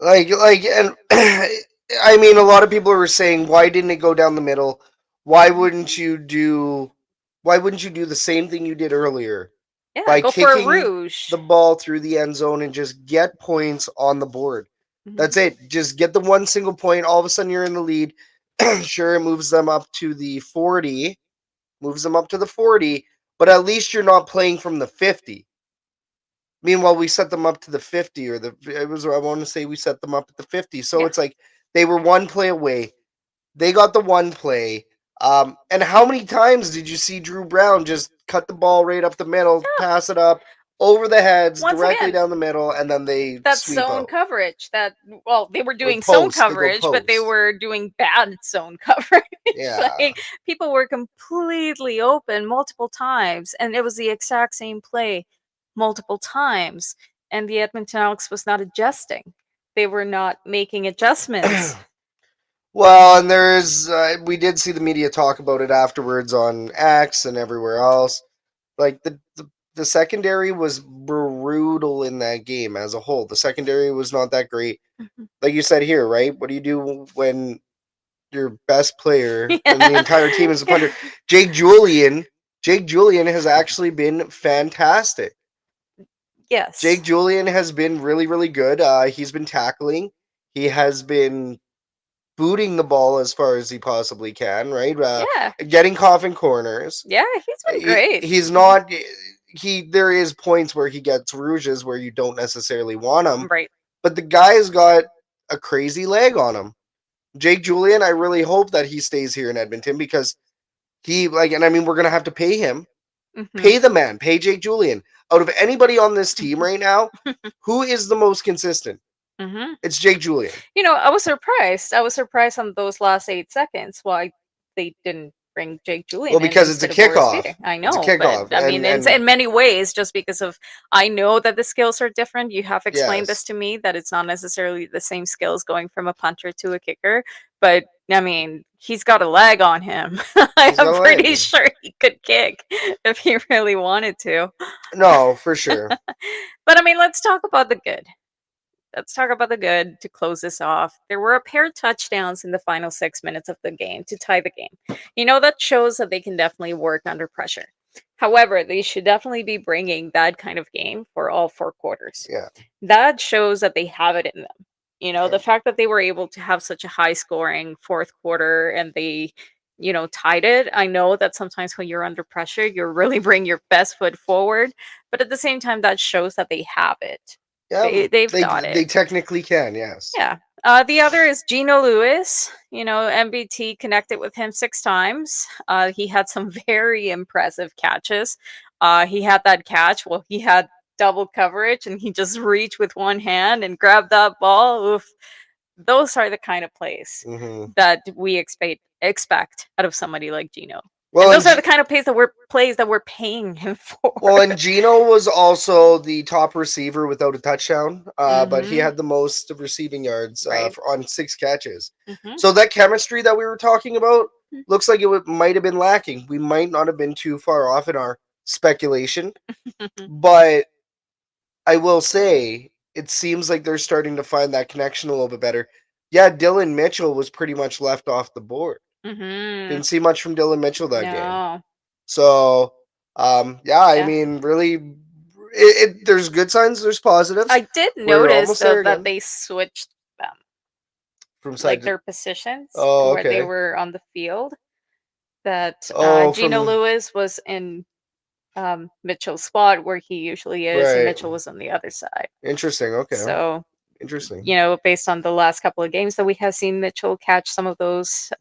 And I mean, a lot of people were saying, why didn't it go down the middle? Why wouldn't you do the same thing you did earlier? Yeah, by go kicking for a rouge. the ball through the end zone and just get points on the board. That's it. Just get the one single point. All of a sudden, you're in the lead. Sure, it moves them up to the 40. But at least you're not playing from the 50. Meanwhile, we set them up to the 50, I want to say we set them up at the 50. So it's like they were one play away. They got the one play. And how many times did you see Drew Brown just cut the ball right up the middle, pass it up over the heads, directly down the middle, and then they sweep zone out. coverage. They were doing zone coverage, but they were doing bad zone coverage. Yeah. People were completely open multiple times, and it was the exact same play multiple times, and the Edmonton Elks was not adjusting. They were not making adjustments. Well, and we did see the media talk about it afterwards on X and everywhere else. Like the secondary was brutal in that game as a whole. The secondary was not that great. Like you said here, right? What do you do when your best player and the entire team is a punter? Jake Julian has actually been fantastic. Yes. Jake Julian has been really, really good. He's been tackling. He has been booting the ball as far as he possibly can, right? Getting coffin corners. Yeah, he's been great. He's not. There is points where he gets rouges where you don't necessarily want him. Right. But the guy's got a crazy leg on him. Jake Julian, I really hope that he stays here in Edmonton because and I mean, we're going to have to pay him. Pay the man. Pay Jake Julian. Out of anybody on this team right now, who is the most consistent? It's Jake Julian. I was surprised. I was surprised on those last 8 seconds why they didn't bring Jake Julian. Well, because it's a kickoff. I know. It's a kickoff. But, I mean, in many ways, just because I know that the skills are different. You have explained this to me, that it's not necessarily the same skills going from a punter to a kicker. But I mean, he's got a leg on him. I'm pretty sure he could kick if he really wanted to. No, for sure. But I mean, let's talk about the good. Let's talk about the good to close this off. There were a pair of touchdowns in the final 6 minutes of the game to tie the game. That shows that they can definitely work under pressure. However, they should definitely be bringing that kind of game for all 4 quarters. Yeah. That shows that they have it in them. The fact that they were able to have such a high scoring fourth quarter and they, tied it. I know that sometimes when you're under pressure, you really bring your best foot forward. But at the same time, that shows that they have it. Yeah, they've got it. They technically can, yes. Yeah. The other is Gino Lewis. MBT connected with him 6 times. He had some very impressive catches. He had that catch. Well, he had double coverage and he just reached with one hand and grabbed that ball. Oof. Those are the kind of plays that we expect out of somebody like Gino. Well, those are the kind of plays that we're paying him for. Well, and Gino was also the top receiver without a touchdown, but he had the most receiving yards on 6 catches. So that chemistry that we were talking about looks like it might have been lacking. We might not have been too far off in our speculation, but I will say it seems like they're starting to find that connection a little bit better. Yeah, Dylan Mitchell was pretty much left off the board. Didn't see much from Dylan Mitchell that game. So, I mean, really, there's good signs, there's positives. I did notice that they switched them from side their positions where they were on the field. That Gino Lewis was in Mitchell's spot where he usually is, and Mitchell was on the other side. Interesting. Okay. So. Interesting. Based on the last couple of games that we have seen Mitchell catch some of those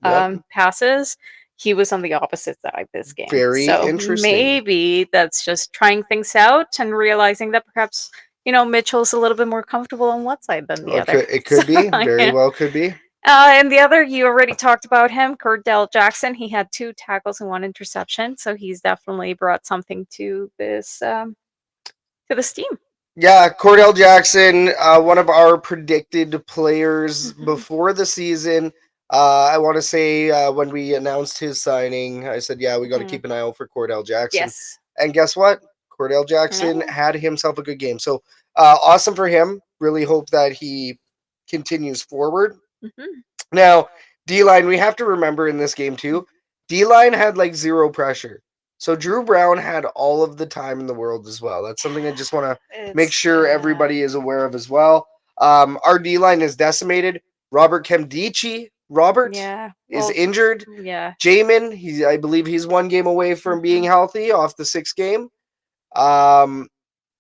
passes, he was on the opposite side this game. Very interesting. Maybe that's just trying things out and realizing that perhaps, Mitchell's a little bit more comfortable on one side than the other. It could be. Very well could be. And the other, you already talked about him, Cordell Jackson. He had 2 tackles and 1 interception, so he's definitely brought something to this team. Yeah, Cordell Jackson, one of our predicted players before the season. I want to say when we announced his signing, I said, we got to keep an eye out for Cordell Jackson. Yes. And guess what? Cordell Jackson had himself a good game. So awesome for him. Really hope that he continues forward. Now, D-line, we have to remember in this game too, D-line had like 0 pressure. So Drew Brown had all of the time in the world as well. That's something I just want to make sure everybody is aware of as well. Our D-line is decimated. Robert Kemdichi, is injured. Yeah. Jamin, I believe he's 1 game away from being healthy off the 6th game.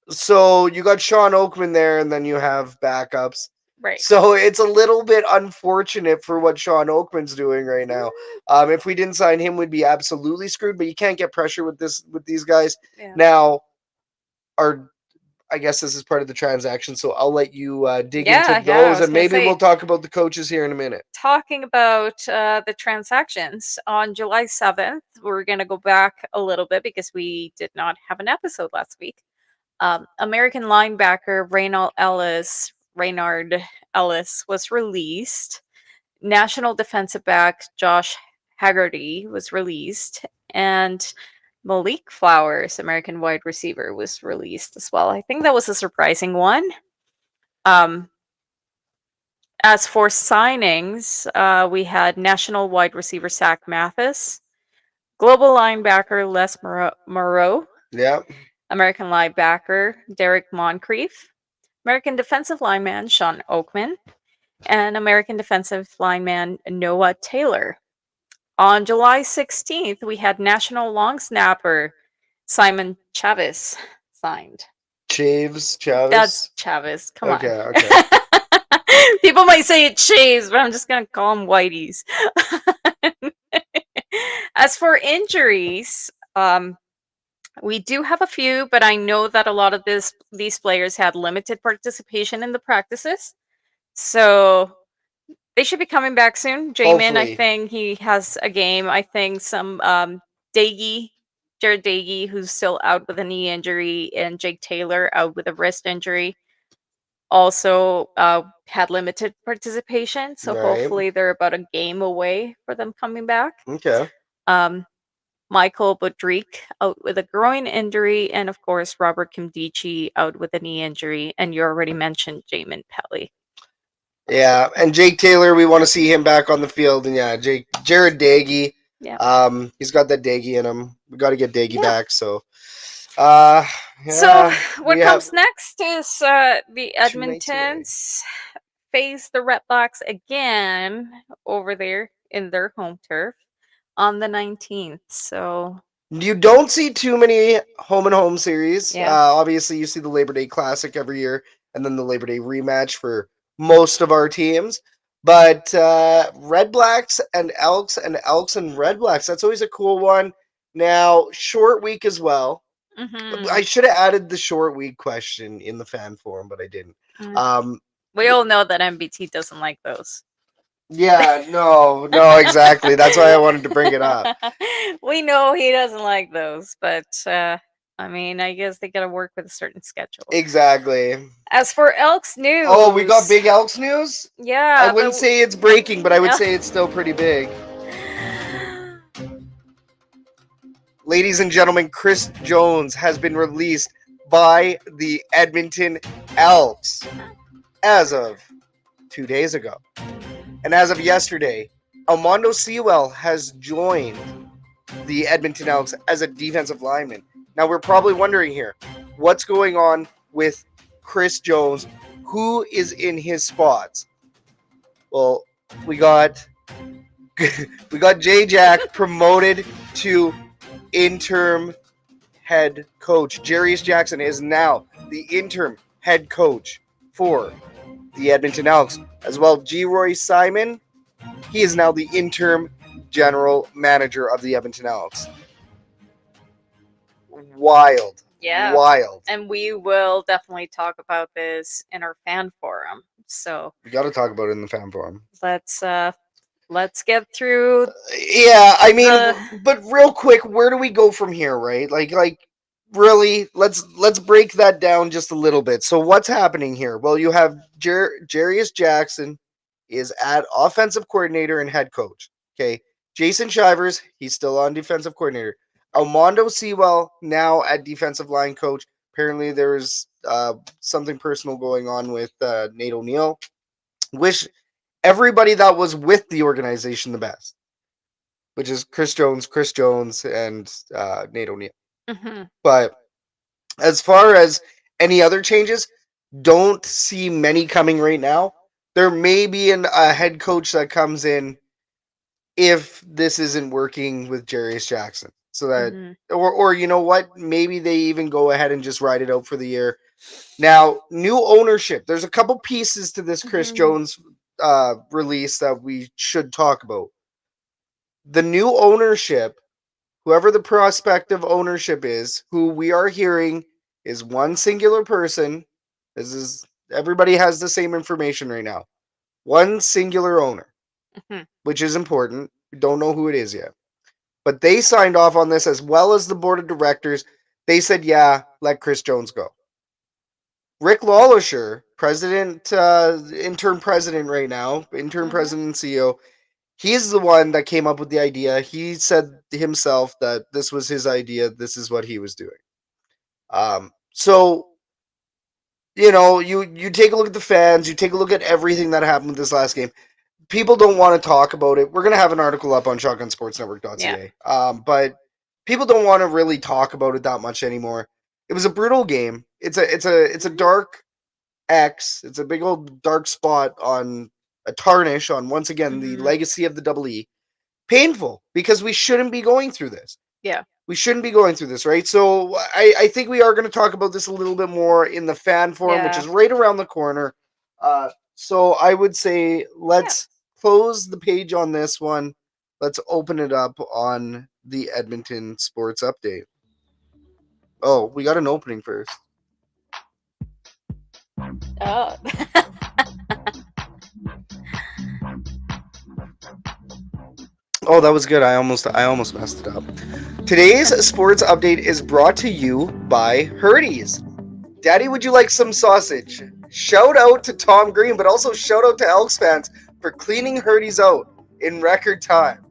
So you got Sean Oakman there, and then you have backups. Right. So it's a little bit unfortunate for what Sean Oakman's doing right now. If we didn't sign him, we'd be absolutely screwed. But you can't get pressure with these guys. Yeah. Now, I guess this is part of the transaction, so I'll let you dig into those, and maybe we'll talk about the coaches here in a minute. Talking about the transactions, on July 7th, we're going to go back a little bit because we did not have an episode last week. American linebacker Raynard Ellis was released. National defensive back Josh Haggerty was released. And Malik Flowers, American wide receiver, was released as well. I think that was a surprising one. As for signings, we had national wide receiver Zach Mathis, global linebacker Les Moreau. Yeah. American linebacker Derek Moncrief, American defensive lineman Sean Oakman, and American defensive lineman Noah Taylor. On July 16th, we had national long snapper Simon Chavez signed. Chavez? That's Chavez. Come on. Okay. People might say it's Chaves, but I'm just going to call him Whiteys. As for injuries, we do have a few, but I know that a lot of these players had limited participation in the practices. So they should be coming back soon. Jamin, I think he has a game. I think some Jared Dagey, who's still out with a knee injury, and Jake Taylor out with a wrist injury. also had limited participation, so Right. hopefully they're about a game away for them coming back. Okay. Michael Budrick out with a groin injury, and of course Robert Kimdichie out with a knee injury, and you already mentioned Jamin Pelly. Yeah, and Jake Taylor, we want to see him back on the field, and Jared Daggy. Yeah. He's got that Daggy in him. We got to get Daggy back. So, so what comes next is the Edmontons face the Redblacks again over there in their home turf on the 19th. So you don't see too many home-and-home series. Yeah. Obviously, you see the Labor Day Classic every year, and then the Labor Day rematch for most of our teams. But Redblacks and Elks and Redblacks, that's always a cool one. Now, short week as well. Mm-hmm. I should have added the short week question in the fan forum, but I didn't. We all know that MBT doesn't like those. Yeah, no, exactly. That's why I wanted to bring it up. We know he doesn't like those, but I mean, I guess they got to work with a certain schedule. Exactly. As for Elks news, oh, we got big Elks news. Yeah, I wouldn't say it's breaking, but I would say it's still pretty big. Ladies and gentlemen, Chris Jones has been released by the Edmonton Elks as of 2 days ago. And as of yesterday, Armando Sewell has joined the Edmonton Elks as a defensive lineman. Now, we're probably wondering here, what's going on with Chris Jones? Who is in his spots? Well, we got Jay Jack promoted to interim head coach. Jarius Jackson is now the interim head coach for the Edmonton Elks. As well, G. Roy Simon, he is now the interim general manager of the Edmonton Elks. Wild. Yeah. Wild. And we will definitely talk about this in our fan forum. So we got to talk about it in the fan forum. Let's get through. Yeah, I mean, but real quick, where do we go from here, right? Like really, let's break that down just a little bit. So what's happening here? Well, you have Jarius Jackson is at offensive coordinator and head coach. Okay, Jason Shivers, he's still on defensive coordinator. Armando Sewell now at defensive line coach. Apparently, there's something personal going on with Nate O'Neill. Wish everybody that was with the organization the best, which is Chris Jones, and Nate O'Neill. Mm-hmm. But as far as any other changes, don't see many coming right now. There may be a head coach that comes in if this isn't working with Jarius Jackson. So that, or you know what, maybe they even go ahead and just ride it out for the year. Now, new ownership. There's a couple pieces to this Chris Jones release that we should talk about. The new ownership, whoever the prospective ownership is, who we are hearing is one singular person. Everybody has the same information right now. One singular owner, which is important. We don't know who it is yet. But they signed off on this, as well as the board of directors. They said, yeah, let Chris Jones go. Rick Lawlisher, interim president right now, interim president and CEO, he's the one that came up with the idea. He said himself that this was his idea. This is what he was doing. So, you know, you take a look at the fans. You take a look at everything that happened with this last game. People don't want to talk about it. We're going to have an article up on shotgunsportsnetwork.ca. Yeah. But people don't want to really talk about it that much anymore. It was a brutal game. It's a dark X. It's a big old dark spot on a tarnish on, once again, the legacy of the Double E. Painful, because we shouldn't be going through this. Yeah. We shouldn't be going through this, right? So I think we are going to talk about this a little bit more in the fan forum, which is right around the corner. So I would say let's close the page on this one. Let's open it up on the Edmonton Sports Update. Oh, we got an opening first. Oh. Oh, that was good. I almost messed it up. Today's sports update is brought to you by Herdy's. Daddy, would you like some sausage? Shout out to Tom Green, but also shout out to Elks fans for cleaning Hurdy's out in record time.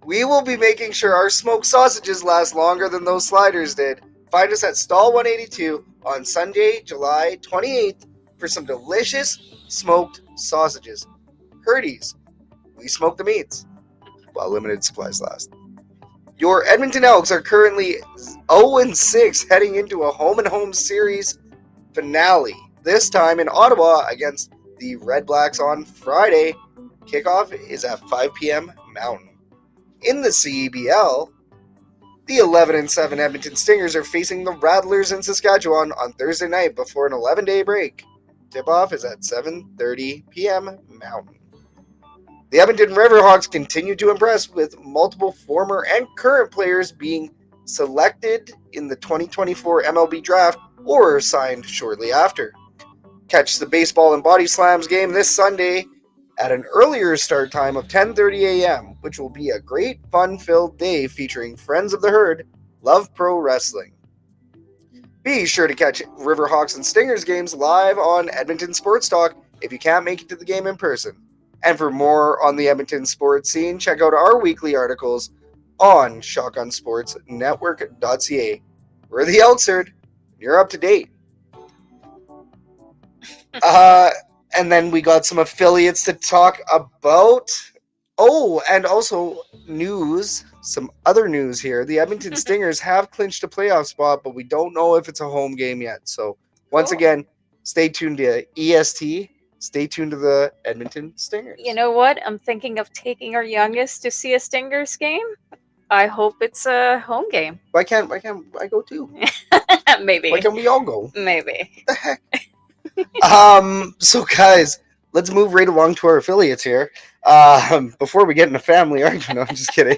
We will be making sure our smoked sausages last longer than those sliders did. Find us at Stall 182 on Sunday, July 28th for some delicious smoked sausages. Hurdy's, we smoke the meats while limited supplies last. Your Edmonton Elks are currently 0-6 heading into a home-and-home series finale. This time in Ottawa against the Redblacks on Friday. Kickoff is at 5 p.m. Mountain. In the CEBL, the 11-7 Edmonton Stingers are facing the Rattlers in Saskatchewan on Thursday night before an 11-day break. Tip-off is at 7:30 p.m. Mountain. The Edmonton Riverhawks continue to impress with multiple former and current players being selected in the 2024 MLB Draft or signed shortly after. Catch the Baseball and Body Slams game this Sunday at an earlier start time of 10:30 a.m., which will be a great fun-filled day featuring Friends of the Herd, Love Pro Wrestling. Be sure to catch Riverhawks and Stingers games live on Edmonton Sports Talk if you can't make it to the game in person. And for more on the Edmonton sports scene, check out our weekly articles on shotgunsportsnetwork.ca. We're the Elks Herd. You're up to date. And then we got some affiliates to talk about. Oh, and also news, some other news here. The Edmonton Stingers have clinched a playoff spot, but we don't know if it's a home game yet. So once again, stay tuned to EST. Stay tuned to the Edmonton Stingers. You know what? I'm thinking of taking our youngest to see a Stingers game. I hope it's a home game. Why can't I go too? Maybe. Why can't we all go? Maybe. What the heck? So guys, let's move right along to our affiliates here. Before we get into family argument, no, I'm just kidding.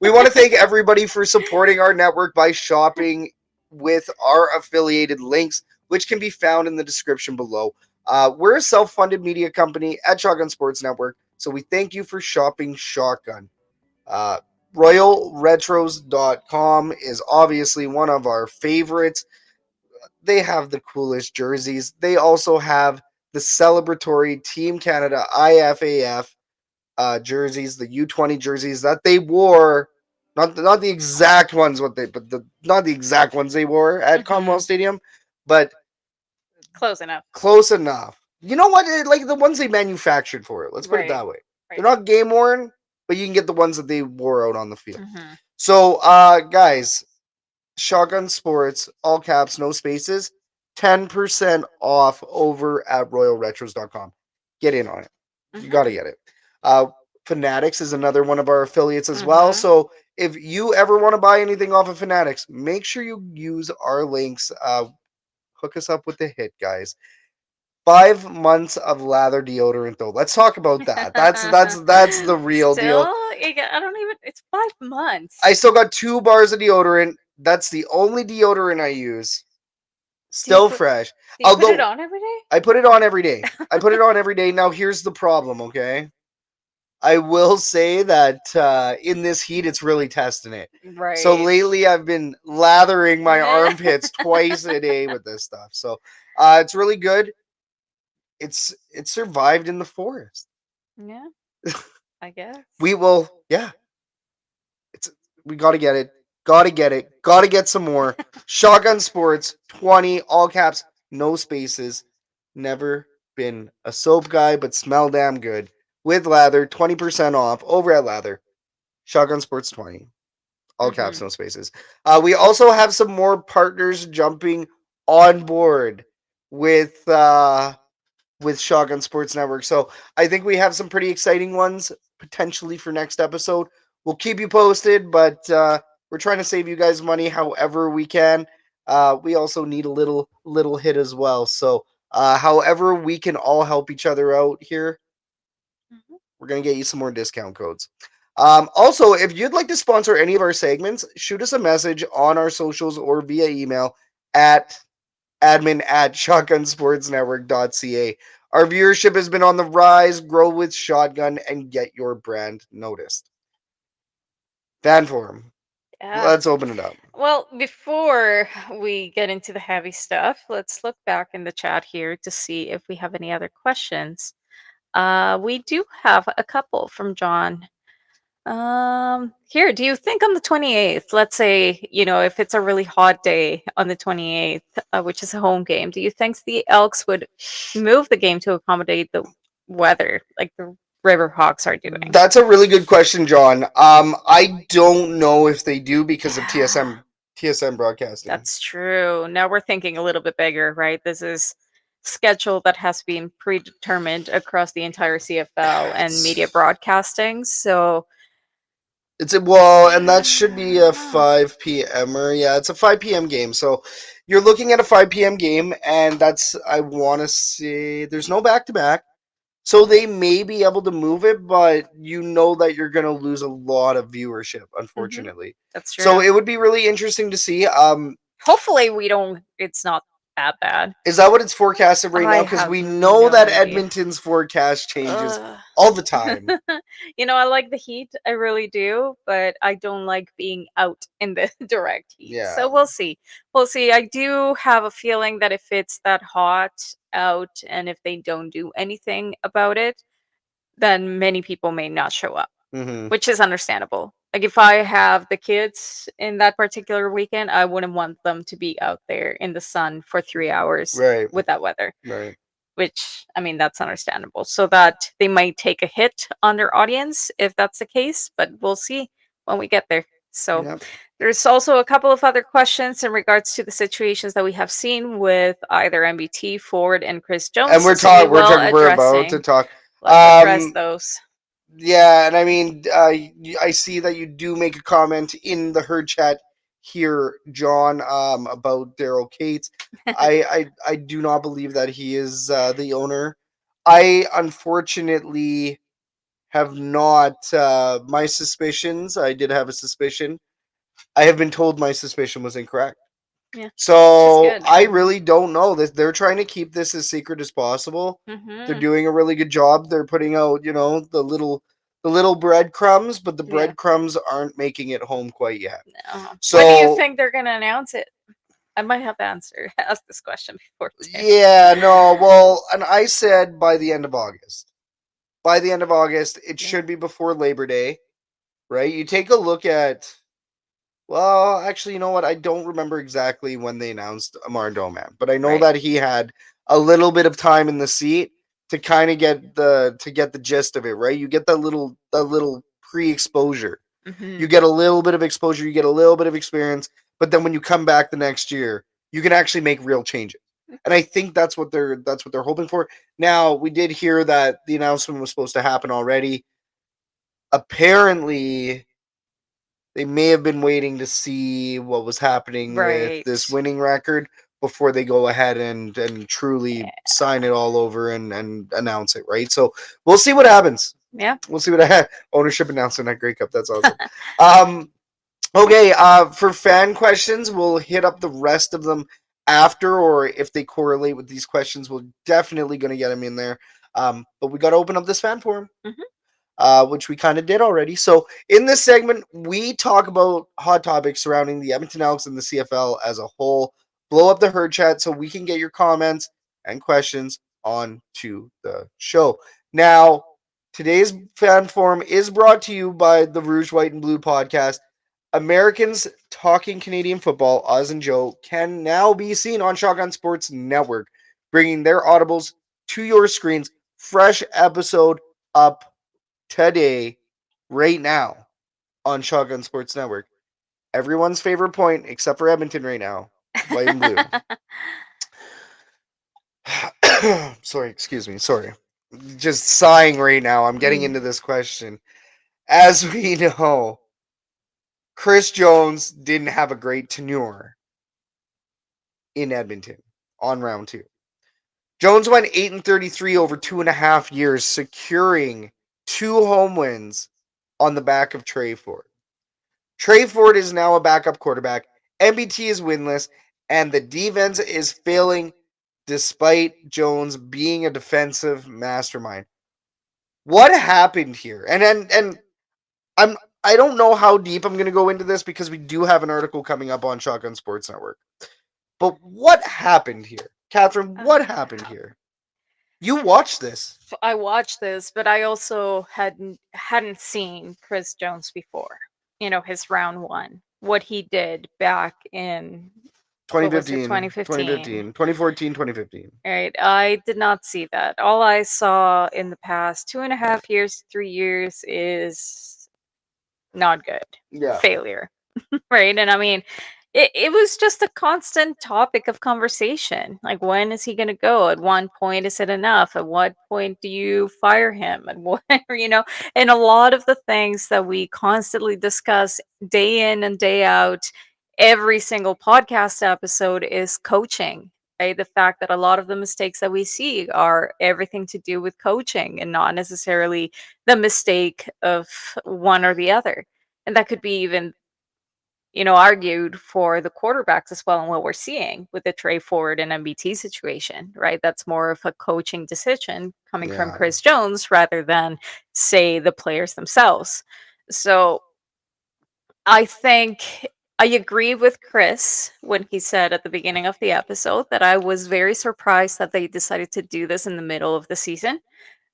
We want to thank everybody for supporting our network by shopping with our affiliated links, which can be found in the description below. We're a self-funded media company at Shotgun Sports Network, so we thank you for shopping Shotgun. RoyalRetros.com is obviously one of our favorites. They have the coolest jerseys. They also have the celebratory Team Canada IFAF jerseys, the U20 jerseys that they wore. Not the exact ones not the exact ones they wore at Commonwealth Stadium, but close enough. Close enough. You know what? Like the ones they manufactured for it. Let's put it that way. Right. They're not game worn, but you can get the ones that they wore out on the field. So, guys, Shotgun Sports, all caps, no spaces, 10% off over at royalretros.com. Get in on it. You got to get it. Fanatics is another one of our affiliates as well. So if you ever want to buy anything off of Fanatics, make sure you use our links. Hook us up with the hit, guys. 5 months of lather deodorant, though. Let's talk about that. That's the real deal. I don't even. It's 5 months. I still got 2 bars of deodorant. That's the only deodorant I use. Still fresh. Do you put it on every day? I put it on every day. I put it on every day. Now here's the problem. Okay, I will say that in this heat, it's really testing it. Right. So lately, I've been lathering my armpits twice a day with this stuff. So it's really good. It survived in the forest. Yeah, I guess. We will. Yeah. We got to get it. Got to get it. Got to get some more. Shotgun Sports 20, all caps, no spaces. Never been a soap guy, but smell damn good. With lather, 20% off over at lather. Shotgun Sports 20, all caps, no spaces. We also have some more partners jumping on board with Shotgun Sports Network. So I think we have some pretty exciting ones potentially for next episode. We'll keep you posted, but we're trying to save you guys money however we can. We also need a little hit as well. So however we can all help each other out here, we're going to get you some more discount codes. Also, if you'd like to sponsor any of our segments, shoot us a message on our socials or via email at admin@shotgunsportsnetwork.ca. Our viewership has been on the rise. Grow with Shotgun and get your brand noticed. Fan forum. Yeah. Let's open it up. Well, Well, before we get into the heavy stuff, let's look back in the chat here to see if we have any other questions. We do have a couple from John. Here, do you think on the 28th, let's say, if it's a really hot day on the 28th, which is a home game, do you think the Elks would move the game to accommodate the weather, like the Riverhawks are doing? That's a really good question, John. I don't know if they do because of TSM broadcasting. That's true. Now we're thinking a little bit bigger, right? This is schedule that has been predetermined across the entire CFL and media broadcasting. So and that should be a 5 p.m. Yeah, it's a 5 p.m. game. So you're looking at a 5 p.m. game, and I want to say there's no back-to-back. So they may be able to move it, but you know that you're going to lose a lot of viewership, unfortunately. That's true. So it would be really interesting to see. Hopefully it's not that bad. Is that what it's forecasted right now? Because we know that Edmonton's forecast changes all the time. I like the heat. I really do. But I don't like being out in the direct heat. Yeah. So we'll see. We'll see. I do have a feeling that if it's that hot out and if they don't do anything about it, then many people may not show up, which is understandable. Like if I have the kids in that particular weekend, I wouldn't want them to be out there in the sun for 3 hours with that weather. Right. Which, that's understandable. So that they might take a hit on their audience if that's the case, but we'll see when we get there. So there's also a couple of other questions in regards to the situations that we have seen with either MBT, Ford, and Chris Jones. And we're about to talk. Let's address those. Yeah, and I see that you do make a comment in the herd chat here, John, about Daryl Cates. I do not believe that he is the owner. I unfortunately have not. My suspicions. I did have a suspicion. I have been told my suspicion was incorrect. Yeah. So I really don't know. They're trying to keep this as secret as possible. They're doing a really good job. They're putting out, the little breadcrumbs, but the breadcrumbs aren't making it home quite yet. No. So, when do you think they're going to announce it? I might have to ask this question before. Yeah, no. Well, and I said by the end of August. By the end of August, it should be before Labor Day, right? You take a look at. Well, actually, you know what? I don't remember exactly when they announced Amar Doman, but I know that he had a little bit of time in the seat to kind of get the gist of it, right? You get that little pre-exposure. You get a little bit of exposure, you get a little bit of experience, but then when you come back the next year, you can actually make real changes. And I think that's what they're hoping for. Now, we did hear that the announcement was supposed to happen already. Apparently, they may have been waiting to see what was happening with this winning record before they go ahead and truly sign it all over and announce it, right? So we'll see what happens. Yeah. We'll see what ownership announcement at Grey Cup. That's awesome. Okay, for fan questions, we'll hit up the rest of them after, or if they correlate with these questions, we're definitely going to get them in there. But we got to open up this fan forum. Which we kind of did already. So in this segment, we talk about hot topics surrounding the Edmonton Elks and the CFL as a whole. Blow up the herd chat so we can get your comments and questions on to the show. Now, today's fan forum is brought to you by the Rouge, White, and Blue podcast. Americans Talking Canadian Football, Oz and Joe, can now be seen on Shotgun Sports Network, bringing their audibles to your screens. Fresh episode up today, right now, on Shotgun Sports Network. Everyone's favorite point, except for Edmonton right now, white and blue. Sorry, excuse me. Sorry. Just sighing right now. I'm getting into this question. As we know, Chris Jones didn't have a great tenure in Edmonton on round 2. Jones went 8-33 over 2.5 years, securing 2 home wins on the back of Tre Ford. Tre Ford is now a backup quarterback. MBT is winless, and the defense is failing despite Jones being a defensive mastermind. What happened here? And I don't know how deep I'm going to go into this because we do have an article coming up on Shotgun Sports Network. But what happened here? Catherine, what happened here? You watched this. I watched this, but I also hadn't seen Chris Jones before. You know, his round one, what he did back in 2015, 2015, 2014, 2015. Right, I did not see that. All I saw in the past 2.5 years, 3 years is not good. Yeah. Failure. Right. And I mean, it was just a constant topic of conversation. Like, when is he going to go? At one point, is it enough? At what point do you fire him? And what, and a lot of the things that we constantly discuss day in and day out, every single podcast episode is coaching. Right? The fact that a lot of the mistakes that we see are everything to do with coaching and not necessarily the mistake of one or the other. And that could be even argued for the quarterbacks as well, and what we're seeing with the Tre Ford and MBT situation, right? That's more of a coaching decision coming from Chris Jones rather than, say, the players themselves. So I think I agree with Chris when he said at the beginning of the episode that I was very surprised that they decided to do this in the middle of the season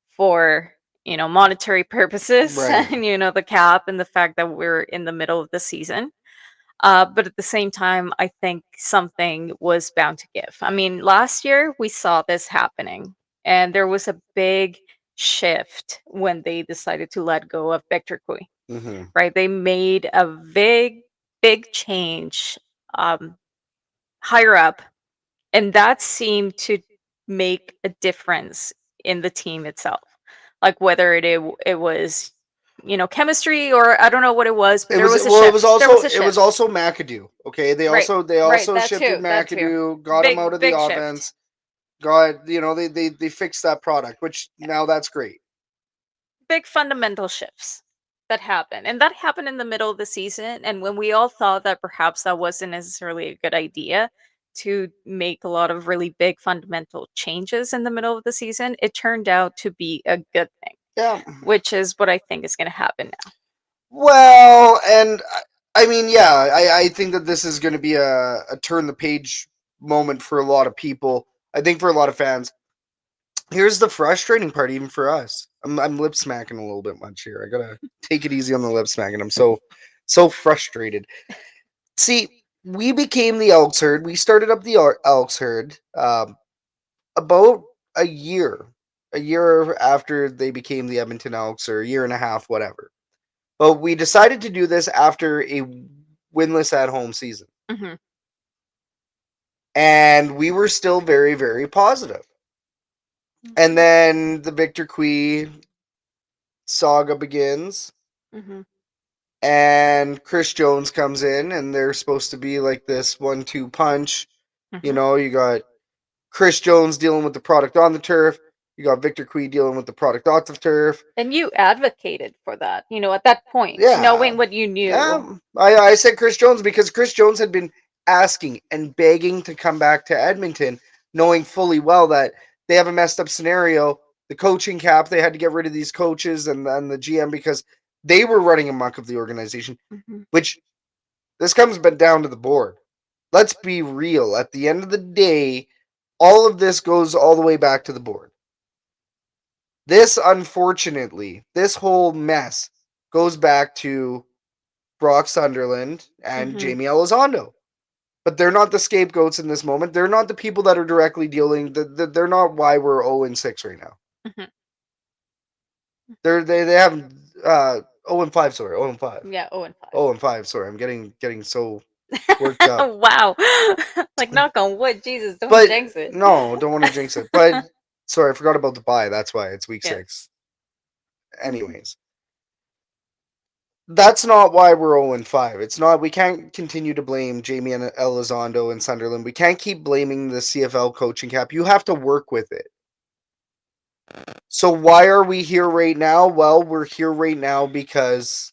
for monetary purposes, Right. and the cap and the fact that we're in the middle of the season. But at the same time, I think something was bound to give. I mean, last year we saw this happening, and there was a big shift when they decided to let go of Victor Cui, right? They made a big change higher up, and that seemed to make a difference in the team itself. Like, whether it was chemistry, or I don't know what it was, but there was a shift. It was also McAdoo. Okay, they also shifted McAdoo, got him out of the offense. They fixed that product, which now that's great. Big fundamental shifts that happened, and that happened in the middle of the season. And when we all thought that perhaps that wasn't necessarily a good idea to make a lot of really big fundamental changes in the middle of the season, it turned out to be a good thing. Yeah. Which is what I think is going to happen now. Well, and I mean, yeah, I think that this is going to be a turn the page moment for a lot of people. I think for a lot of fans. Here's the frustrating part, even for us. I'm lip smacking a little bit much here. I gotta take it easy on the lip smacking. I'm so frustrated. See, we became the Elks herd. We started up the Elks herd about a year after they became the Edmonton Elks, or a year and a half, whatever. But we decided to do this after a winless at home season. And we were still very, very positive. And then the Victor Cui saga begins. And Chris Jones comes in, and they're supposed to be like this 1-2 punch. You got Chris Jones dealing with the product on the turf. You got Victor Cui dealing with the product off the turf. And you advocated for that, at that point, knowing what you knew. Yeah. I said Chris Jones because Chris Jones had been asking and begging to come back to Edmonton, knowing fully well that they have a messed up scenario. The coaching cap, they had to get rid of these coaches and the GM because they were running amok of the organization, which this comes down to the board. Let's be real. At the end of the day, all of this goes all the way back to the board. This, unfortunately, this whole mess goes back to Brock Sunderland and Jamie Elizondo. But they're not the scapegoats in this moment. They're not the people that are directly dealing. They're not why we're 0-6 right now. They have 0-5. Sorry, 0-5. Yeah, 0-5. 0-5. Sorry, I'm getting so worked up. Wow, like, knock on wood, Jesus, don't jinx it. No, don't want to jinx it. But sorry, I forgot about the bye. That's why it's week 6. Anyways. That's not why we're 0-5. It's not. We can't continue to blame Jamie and Elizondo and Sunderland. We can't keep blaming the CFL coaching cap. You have to work with it. So why are we here right now? Well, we're here right now because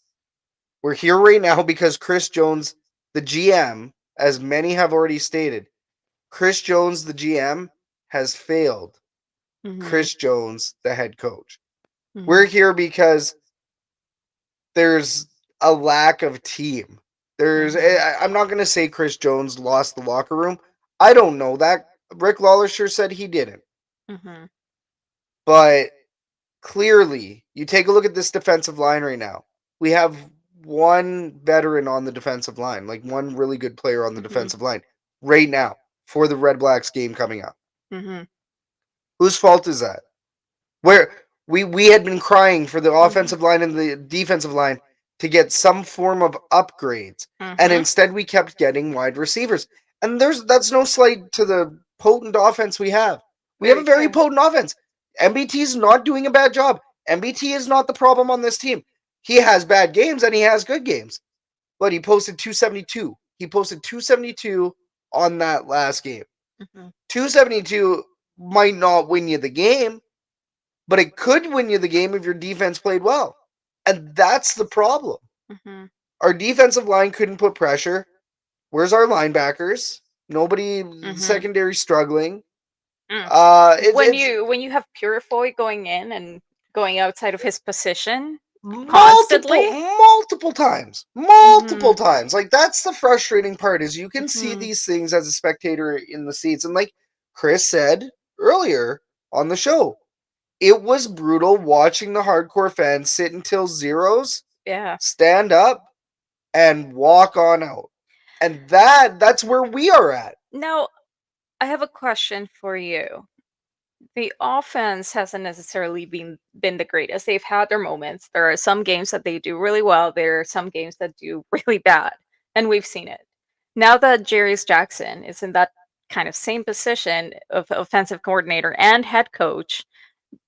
Chris Jones, the GM, as many have already stated, Chris Jones, the GM, has failed Chris Jones, the head coach. We're here because there's a lack of team. I'm not going to say Chris Jones lost the locker room. I don't know that. Rick Lawler sure said he didn't. But clearly, you take a look at this defensive line right now. We have one veteran on the defensive line, like one really good player on the defensive line right now for the Redblacks game coming up. Whose fault is that? Where we had been crying for the offensive line and the defensive line to get some form of upgrades, and instead we kept getting wide receivers. And that's no slight to the potent offense we have. We have a very potent offense. MBT is not doing a bad job. MBT is not the problem on this team. He has bad games and he has good games. But he posted 272. He posted 272 on that last game. 272 might not win you the game, but it could win you the game if your defense played well. And that's the problem. Our defensive line couldn't put pressure. Where's our linebackers? Nobody secondary struggling. When you have Purifoy going in and going outside of his position constantly, multiple times. Like, that's the frustrating part, is you can see these things as a spectator in the seats. And like Chris said earlier on the show, it was brutal watching the hardcore fans sit until zeros, stand up, and walk on out. And that's where we are at. Now, I have a question for you. The offense hasn't necessarily been the greatest. They've had their moments. There are some games that they do really well. There are some games that do really bad. And we've seen it. Now that Jarius Jackson is in that kind of same position of offensive coordinator and head coach,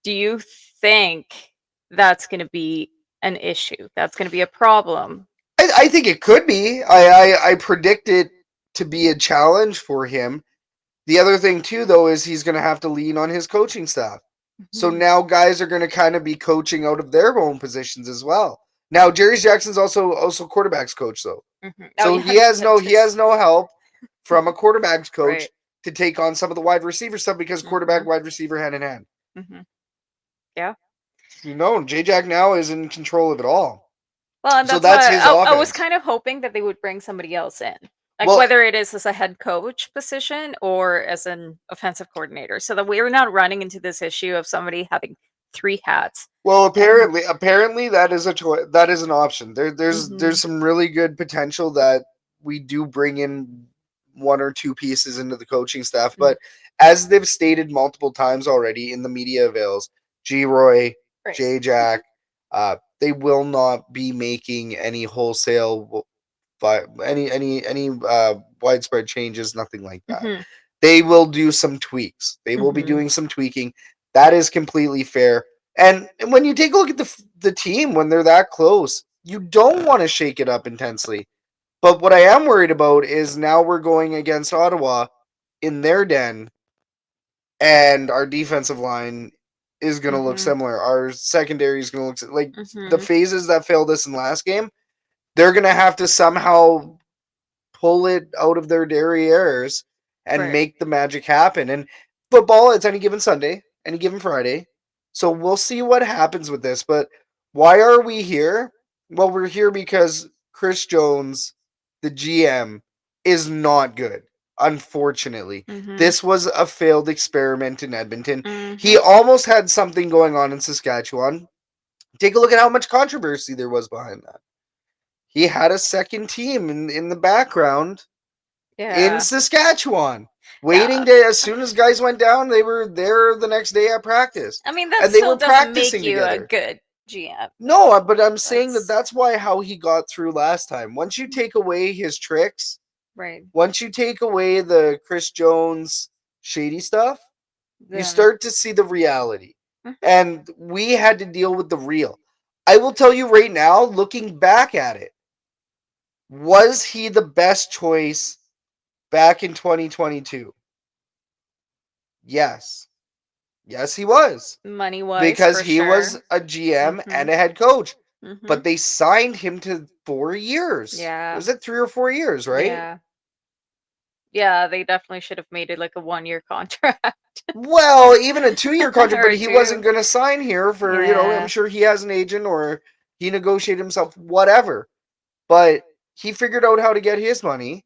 do you think that's going to be an issue? That's going to be a problem? I think it could be. I predict it to be a challenge for him. The other thing, too, though, is he's going to have to lean on his coaching staff. So now guys are going to kind of be coaching out of their own positions as well. Now, Jarius Jackson's also quarterback's coach, though. So he has no help from a quarterback's coach to take on some of the wide receiver stuff, because quarterback, wide receiver, hand in hand. Yeah. J-Jack now is in control of it all. Well, and that's his offense. I was kind of hoping that they would bring somebody else in. Like, whether it is as a head coach position or as an offensive coordinator, so that we're not running into this issue of somebody having three hats. Well, apparently that is that is an option. There's some really good potential that we do bring in one or two pieces into the coaching staff, but as they've stated multiple times already in the media avails, G-Roy, J-Jack, they will not be making any wholesale, any widespread changes, nothing like that. They will do some tweaks. They will be doing some tweaking. That is completely fair. And when you take a look at the team, when they're that close, you don't want to shake it up intensely. But what I am worried about is now we're going against Ottawa in their den, and our defensive line is going to look similar. Our secondary is going to look like the phases that failed us in last game. They're going to have to somehow pull it out of their derrieres and make the magic happen. And football, it's any given Sunday, any given Friday. So we'll see what happens with this. But why are we here? Well, we're here because Chris Jones, the GM, is not good. Unfortunately, this was a failed experiment in Edmonton. He almost had something going on in Saskatchewan. Take a look at how much controversy there was behind that. He had a second team in the background in Saskatchewan, waiting to, as soon as guys went down, they were there the next day at practice. I mean, that still doesn't make you a good GM. No, but I'm saying that's why how he got through last time. Once you take away his tricks, once you take away the Chris Jones shady stuff, you start to see the reality. And we had to deal with the real. I will tell you right now, looking back at it, was he the best choice back in 2022? Yes. Yes, he was. Money-wise, because he was a GM and a head coach. But they signed him to 4 years. Yeah. Was it 3 or 4 years, right? Yeah. Yeah, they definitely should have made it like a 1-year contract. Well, even a 2-year contract, but he wasn't going to sign here for, I'm sure he has an agent or he negotiated himself, whatever. but he figured out how to get his money,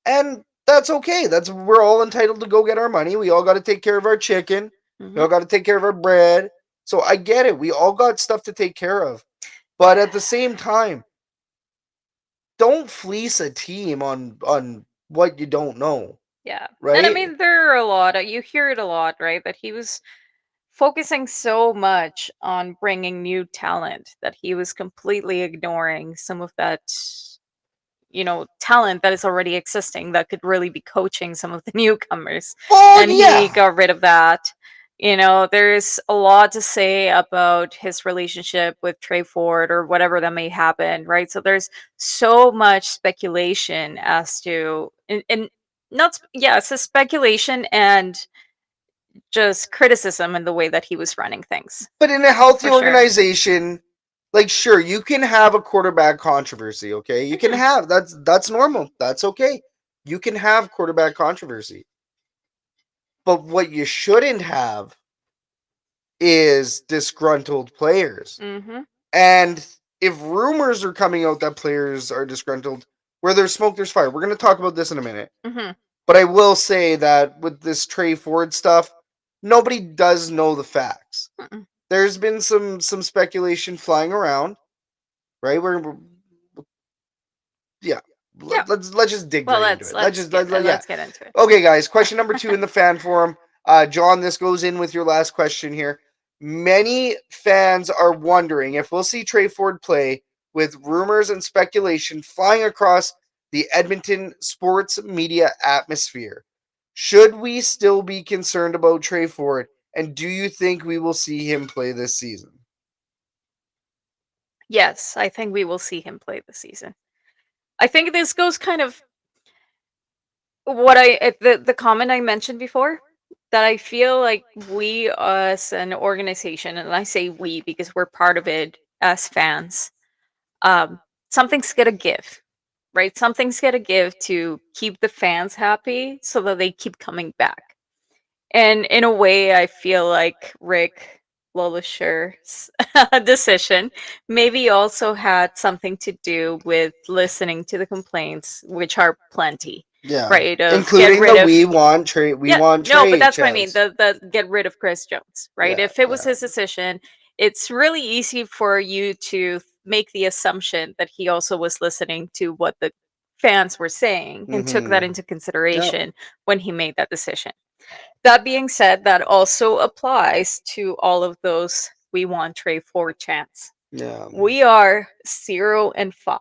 and that's okay. We're all entitled to go get our money. We all got to take care of our chicken. We all got to take care of our bread. So I get it. We all got stuff to take care of. But at the same time, don't fleece a team on what you don't know. Yeah. Right? And I mean, there are a lot, you hear it a lot, right? That he was focusing so much on bringing new talent that he was completely ignoring some of that, talent that is already existing that could really be coaching some of the newcomers. Oh, And yeah. he got rid of that. There's a lot to say about his relationship with Tre Ford or whatever that may happen, right? So there's so much speculation as to, and not, it's a speculation and just criticism in the way that he was running things. But in a healthy For sure. organization, like, sure, you can have a quarterback controversy, okay? You can have, that's normal. That's okay. You can have quarterback controversy. But what you shouldn't have is disgruntled players. And if rumors are coming out that players are disgruntled, where there's smoke, there's fire. We're going to talk about this in a minute. But I will say that with this Tre Ford stuff, nobody does know the facts. There's been some speculation flying around, right? Let's just dig right into it. Let's get into it. Okay, guys. Question number 2 in the fan forum. John, this goes in with your last question here. Many fans are wondering if we'll see Tre Ford play, with rumors and speculation flying across the Edmonton sports media atmosphere. Should we still be concerned about Tre Ford, and do you think we will see him play this season? Yes, I think we will see him play this season. I think this goes kind of the comment I mentioned before, that I feel like we as an organization, and I say we because we're part of it as fans, something's gonna give, right? Something's gonna give to keep the fans happy so that they keep coming back. And in a way, I feel like Rick Lolisher's decision maybe also had something to do with listening to the complaints, which are plenty. Yeah, right. Including the we want Tre. No, but that's what I mean. The get rid of Chris Jones, right? Yeah, If it was his decision, it's really easy for you to make the assumption that he also was listening to what the fans were saying and took that into consideration when he made that decision. That being said, that also applies to all of those we want Tre Ford chants. Yeah. We are 0-5.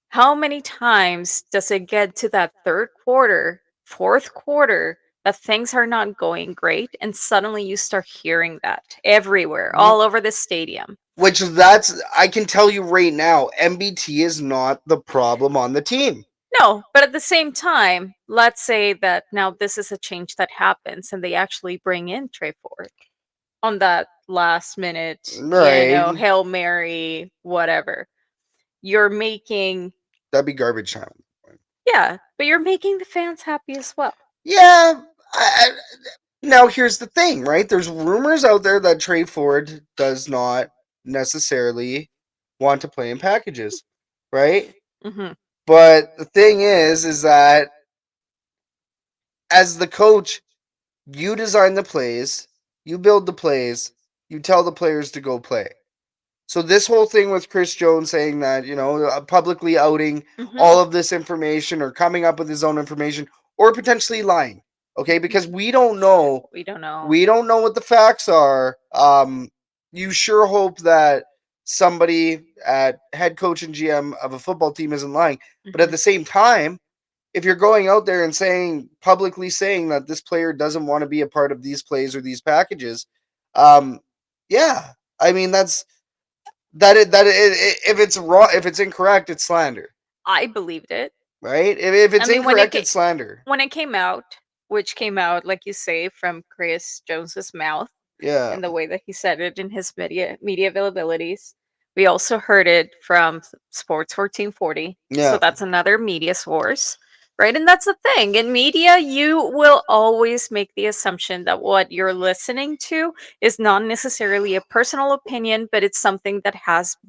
How many times does it get to that third quarter, fourth quarter, that things are not going great, and suddenly you start hearing that everywhere, all over the stadium? Which I can tell you right now, MBT is not the problem on the team. No, but at the same time, let's say that now this is a change that happens and they actually bring in Tre Ford on that last minute, Right. Hail Mary, whatever. You're making... That'd be garbage time. Yeah, but you're making the fans happy as well. Yeah. Now, here's the thing, right? There's rumors out there that Tre Ford does not necessarily want to play in packages, right? But the thing is that as the coach, you design the plays, you build the plays, you tell the players to go play. So this whole thing with Chris Jones saying that, publicly outing all of this information or coming up with his own information or potentially lying, okay? Because we don't know. We don't know. We don't know what the facts are. You sure hope that somebody at head coach and GM of a football team isn't lying. But at the same time, if you're going out there and publicly saying that this player doesn't want to be a part of these plays or these packages, yeah, I mean if it's wrong, if it's incorrect, it's slander. I believed it. Right? If it's incorrect, it's slander. When it came out, which came out, like you say, from Chris Jones's mouth, and the way that he said it in his media availabilities, we also heard it from Sports 1440. So that's another media source, Right? And that's the thing. In media, you will always make the assumption that what you're listening to is not necessarily a personal opinion, but it's something that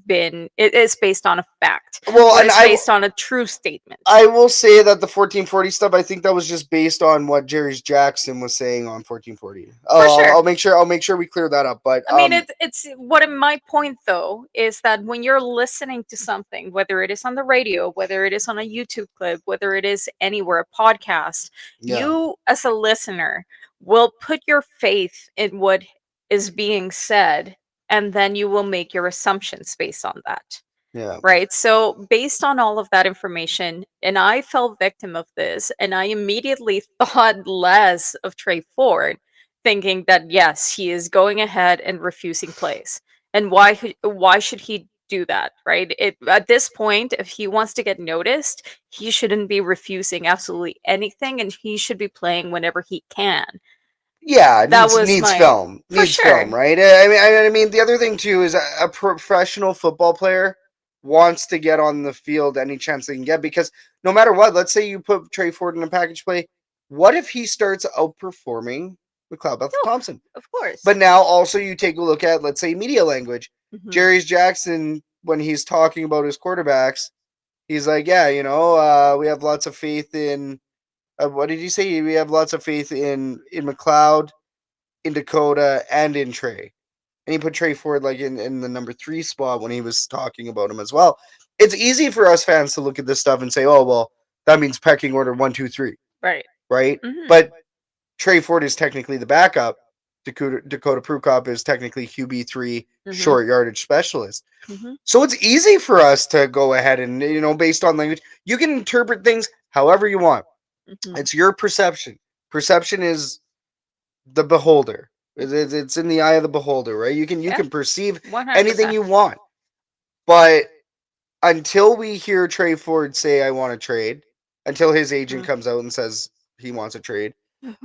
it is based on a fact, Well, or and is based on a true statement. I will say that the 1440 stuff, I think that was just based on what Jerry's Jackson was saying on 1440. For sure. I'll make sure we clear that up. But I mean, it's what my point though is that when you're listening to something, whether it is on the radio, whether it is on a YouTube clip, whether it is anywhere, a podcast, you as a listener will put your faith in what is being said, and then you will make your assumptions based on that. Yeah. Right. So based on all of that information, and I fell victim of this, and I immediately thought less of Tre Ford, thinking that yes, he is going ahead and refusing plays. And why should he do that? Right. At this point, if he wants to get noticed, he shouldn't be refusing absolutely anything, and he should be playing whenever he can. Yeah, That was needs my film. for Needs sure. film, right? I mean, the other thing too is a professional football player wants to get on the field any chance they can get, because no matter what, let's say you put Tre Ford in a package play, what if he starts outperforming McLeod Bethel Thompson? Of course. But now also you take a look at, let's say, media language. Mhm. Jerry's Jackson, when he's talking about his quarterbacks, he's like, yeah, you know, we have lots of faith in. What did you say? We have lots of faith in McLeod, in Dakota, and in Tre. And he put Tre Ford like in the number 3 spot when he was talking about him as well. It's easy for us fans to look at this stuff and say, oh, well, that means pecking order 1, 2, 3. Right. Right? Mhm. But Tre Ford is technically the backup. Dakota Prukop is technically QB3 short yardage specialist. So it's easy for us to go ahead and, you know, based on language, you can interpret things however you want. It's your perception. Perception is the beholder. It's in the eye of the beholder, right? You can perceive 100%. anything you want. But until we hear Tre Ford say, I want to trade, until his agent comes out and says he wants a trade,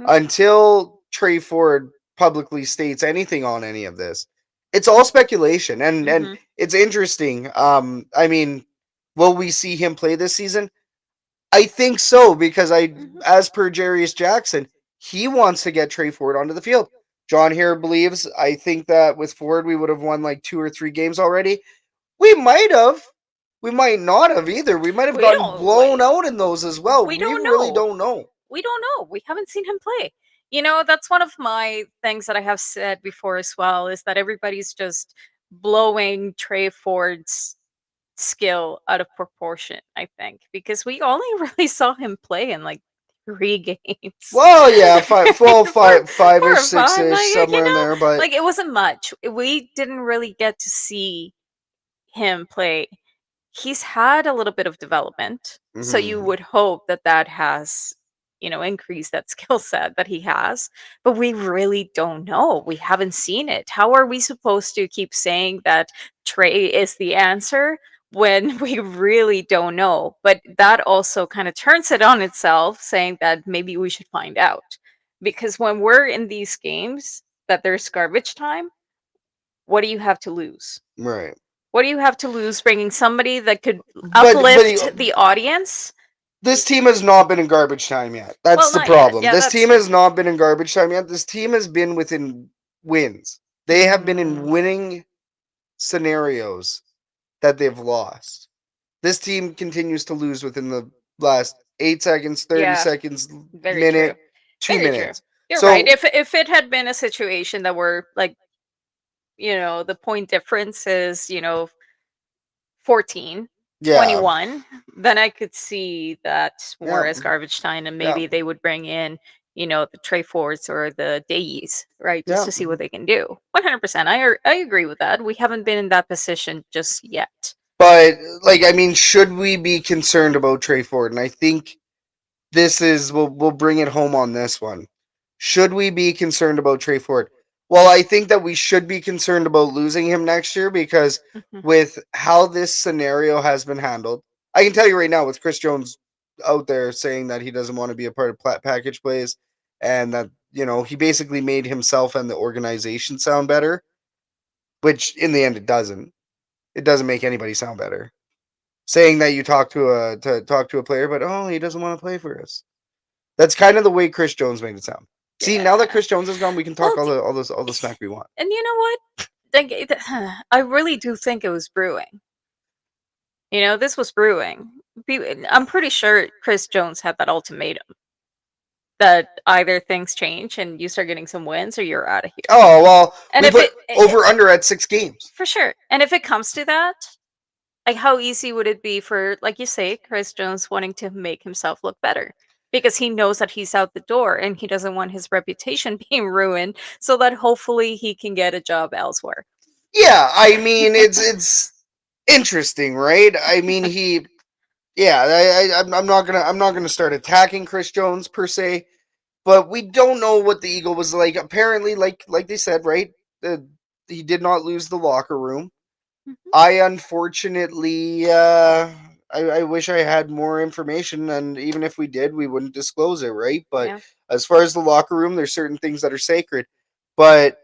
until Tre Ford publicly states anything on any of this, it's all speculation. And it's interesting. I mean, will we see him play this season? I think so, because as per Jerry's Jackson, he wants to get Tre Ford onto the field. John here believes, I think that with Ford, we would have won like 2 or 3 games already. We might have. We might not have either. We might have gotten blown out in those as well. We really don't know. We don't know. We haven't seen him play. You know, that's one of my things that I have said before as well, is that everybody's just blowing Tre Ford's skill out of proportion, I think, because we only really saw him play in like 3 games. Well, yeah, five-ish, 6-ish, like, somewhere in there, but like it wasn't much. We didn't really get to see him play. He's had a little bit of development, so you would hope that that has, you know, increased that skill set that he has, but we really don't know. We haven't seen it. How are we supposed to keep saying that Tre is the answer when we really don't know? But that also kind of turns it on itself, saying that maybe we should find out. Because when we're in these games that there's garbage time, what do you have to lose? right. What do you have to lose bringing somebody that could uplift the audience? This team has not been in garbage time yet. That's the problem. This team has not been in garbage time yet. This team has been within wins. They have been in winning scenarios that they've lost. This team continues to lose within the last 8 seconds, 30 seconds, minute, 2 minutes. You're right. If it had been a situation that were like, you know, the point difference is, you know, 14, 21, then I could see that more as garbage time, and maybe they would bring in, you know, the Tre Fords or the Days, right, just to see what they can do. 100%. I agree with that. We haven't been in that position just yet. But, like, I mean, should we be concerned about Tre Ford? And I think this is, we'll bring it home on this one. Should we be concerned about Tre Ford? Well, I think that we should be concerned about losing him next year, because with how this scenario has been handled, I can tell you right now, with Chris Jones out there saying that he doesn't want to be a part of package plays, and that, you know, he basically made himself and the organization sound better, which in the end it doesn't. It doesn't make anybody sound better. saying that you talk to a player, but he doesn't want to play for us. That's kind of the way Chris Jones made it sound. See, now that Chris Jones is gone, we can talk all the smack we want. And you know what? I really do think it was brewing. This was brewing. I'm pretty sure Chris Jones had that ultimatum that either things change and you start getting some wins or you're out of here. Oh, well, and we put over-under at 6 games. For sure. And if it comes to that, like, how easy would it be for, like you say, Chris Jones wanting to make himself look better? Because he knows that he's out the door and he doesn't want his reputation being ruined, so that hopefully he can get a job elsewhere. Yeah, I mean, it's interesting, right? I mean, I'm not gonna start attacking Chris Jones per se, but we don't know what the Eagle was like. Apparently, like they said, right? He did not lose the locker room. Mm-hmm. I unfortunately, I wish I had more information, and even if we did, we wouldn't disclose it, right? But as far as the locker room, there's certain things that are sacred, but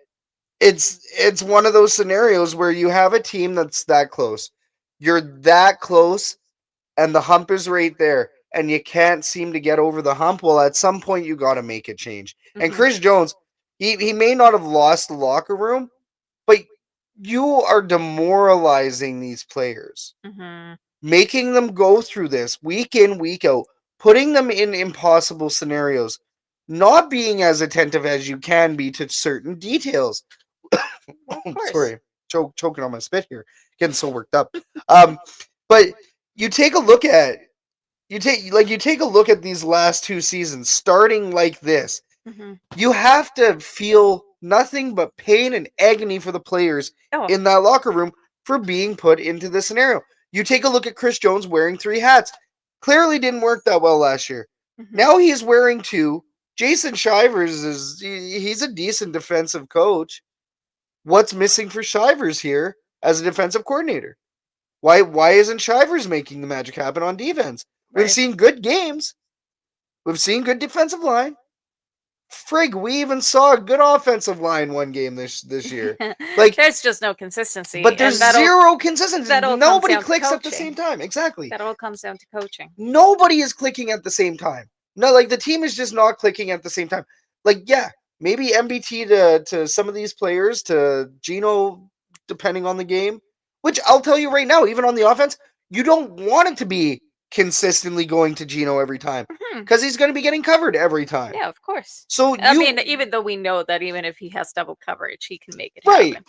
it's one of those scenarios where you have a team that's that close. You're that close, and the hump is right there, and you can't seem to get over the hump. Well, at some point, you got to make a change. Mm-hmm. And Chris Jones, he may not have lost the locker room, but you are demoralizing these players, mm-hmm. making them go through this week in, week out, putting them in impossible scenarios, not being as attentive as you can be to certain details. Sorry, choking on my spit here, getting so worked up. But you take a look at these last 2 seasons, starting like this. Mm-hmm. You have to feel nothing but pain and agony for the players in that locker room for being put into this scenario. You take a look at Chris Jones wearing 3 hats. Clearly didn't work that well last year. Mm-hmm. Now he's wearing 2. Jason Shivers he's a decent defensive coach. What's missing for Shivers here as a defensive coordinator? Why isn't Shivers making the magic happen on defense? Right. We've seen good games. We've seen good defensive line. Frig, we even saw a good offensive line one game this year. Like, there's just no consistency. But there's zero consistency. Nobody clicks at the same time. Exactly. That all comes down to coaching. Nobody is clicking at the same time. No, like the team is just not clicking at the same time. Like, yeah, maybe MBT to some of these players, to Gino, depending on the game. Which I'll tell you right now, even on the offense, you don't want it to be consistently going to Gino every time, because he's going to be getting covered every time. Yeah, of course. So I mean, even though we know that even if he has double coverage, he can make it happen.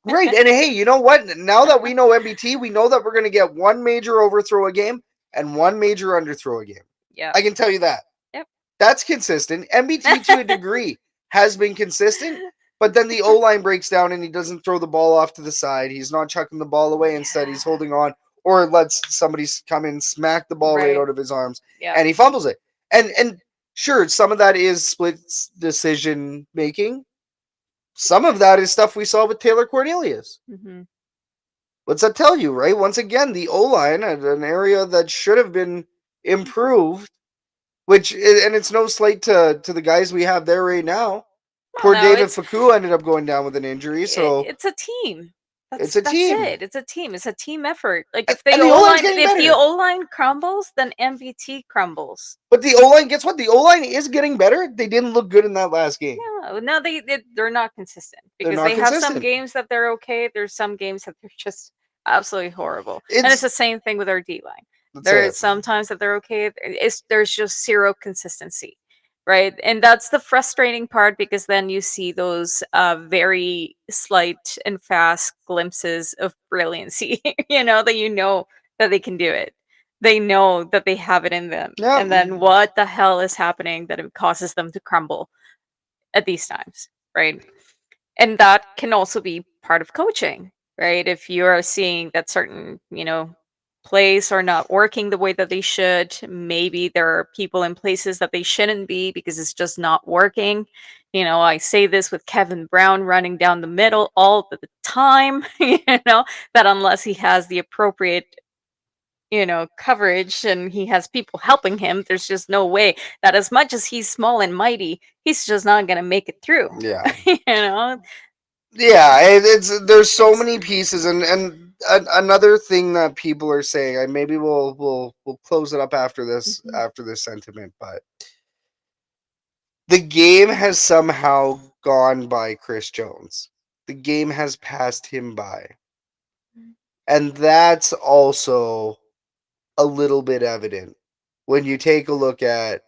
Right. And hey, you know what? Now that we know MBT, we know that we're going to get 1 major overthrow a game and 1 major underthrow a game. Yeah, I can tell you that. Yep, that's consistent. MBT to a degree has been consistent, but then the O-line breaks down and he doesn't throw the ball off to the side. He's not chucking the ball away. Instead, he's holding on, or lets somebody come in, smack the ball right out of his arms, and he fumbles it. And sure, some of that is split decision making. Some of that is stuff we saw with Taylor Cornelius. Mm-hmm. What's that tell you, right? Once again, the O-line, an area that should have been improved, and it's no slight to the guys we have there right now. Poor David Faku ended up going down with an injury, so it's a team. It's a team. It's a team. It's a team effort. Like, if the O-line crumbles, then MVT crumbles. But the O-line, guess what? The O-line is getting better. They didn't look good in that last game. No, they're not consistent, because they have some games that they're okay. There's some games that they're just absolutely horrible. And it's the same thing with our D-line. There's sometimes that they're okay. There's just zero consistency, right? And that's the frustrating part, because then you see those very slight and fast glimpses of brilliancy, that they can do it. They know that they have it in them. Yep. And then what the hell is happening that it causes them to crumble at these times, right? And that can also be part of coaching, right? If you're seeing that certain, plays are not working the way that they should. Maybe there are people in places that they shouldn't be because it's just not working. I say this with Kevin Brown running down the middle all the time, that unless he has the appropriate, coverage and he has people helping him, there's just no way that, as much as he's small and mighty, he's just not going to make it through. Yeah. Yeah, there's so many pieces, and another thing that people are saying, maybe we'll close it up after this sentiment, but the game has somehow gone by Chris Jones. The game has passed him by. And that's also a little bit evident when you take a look at,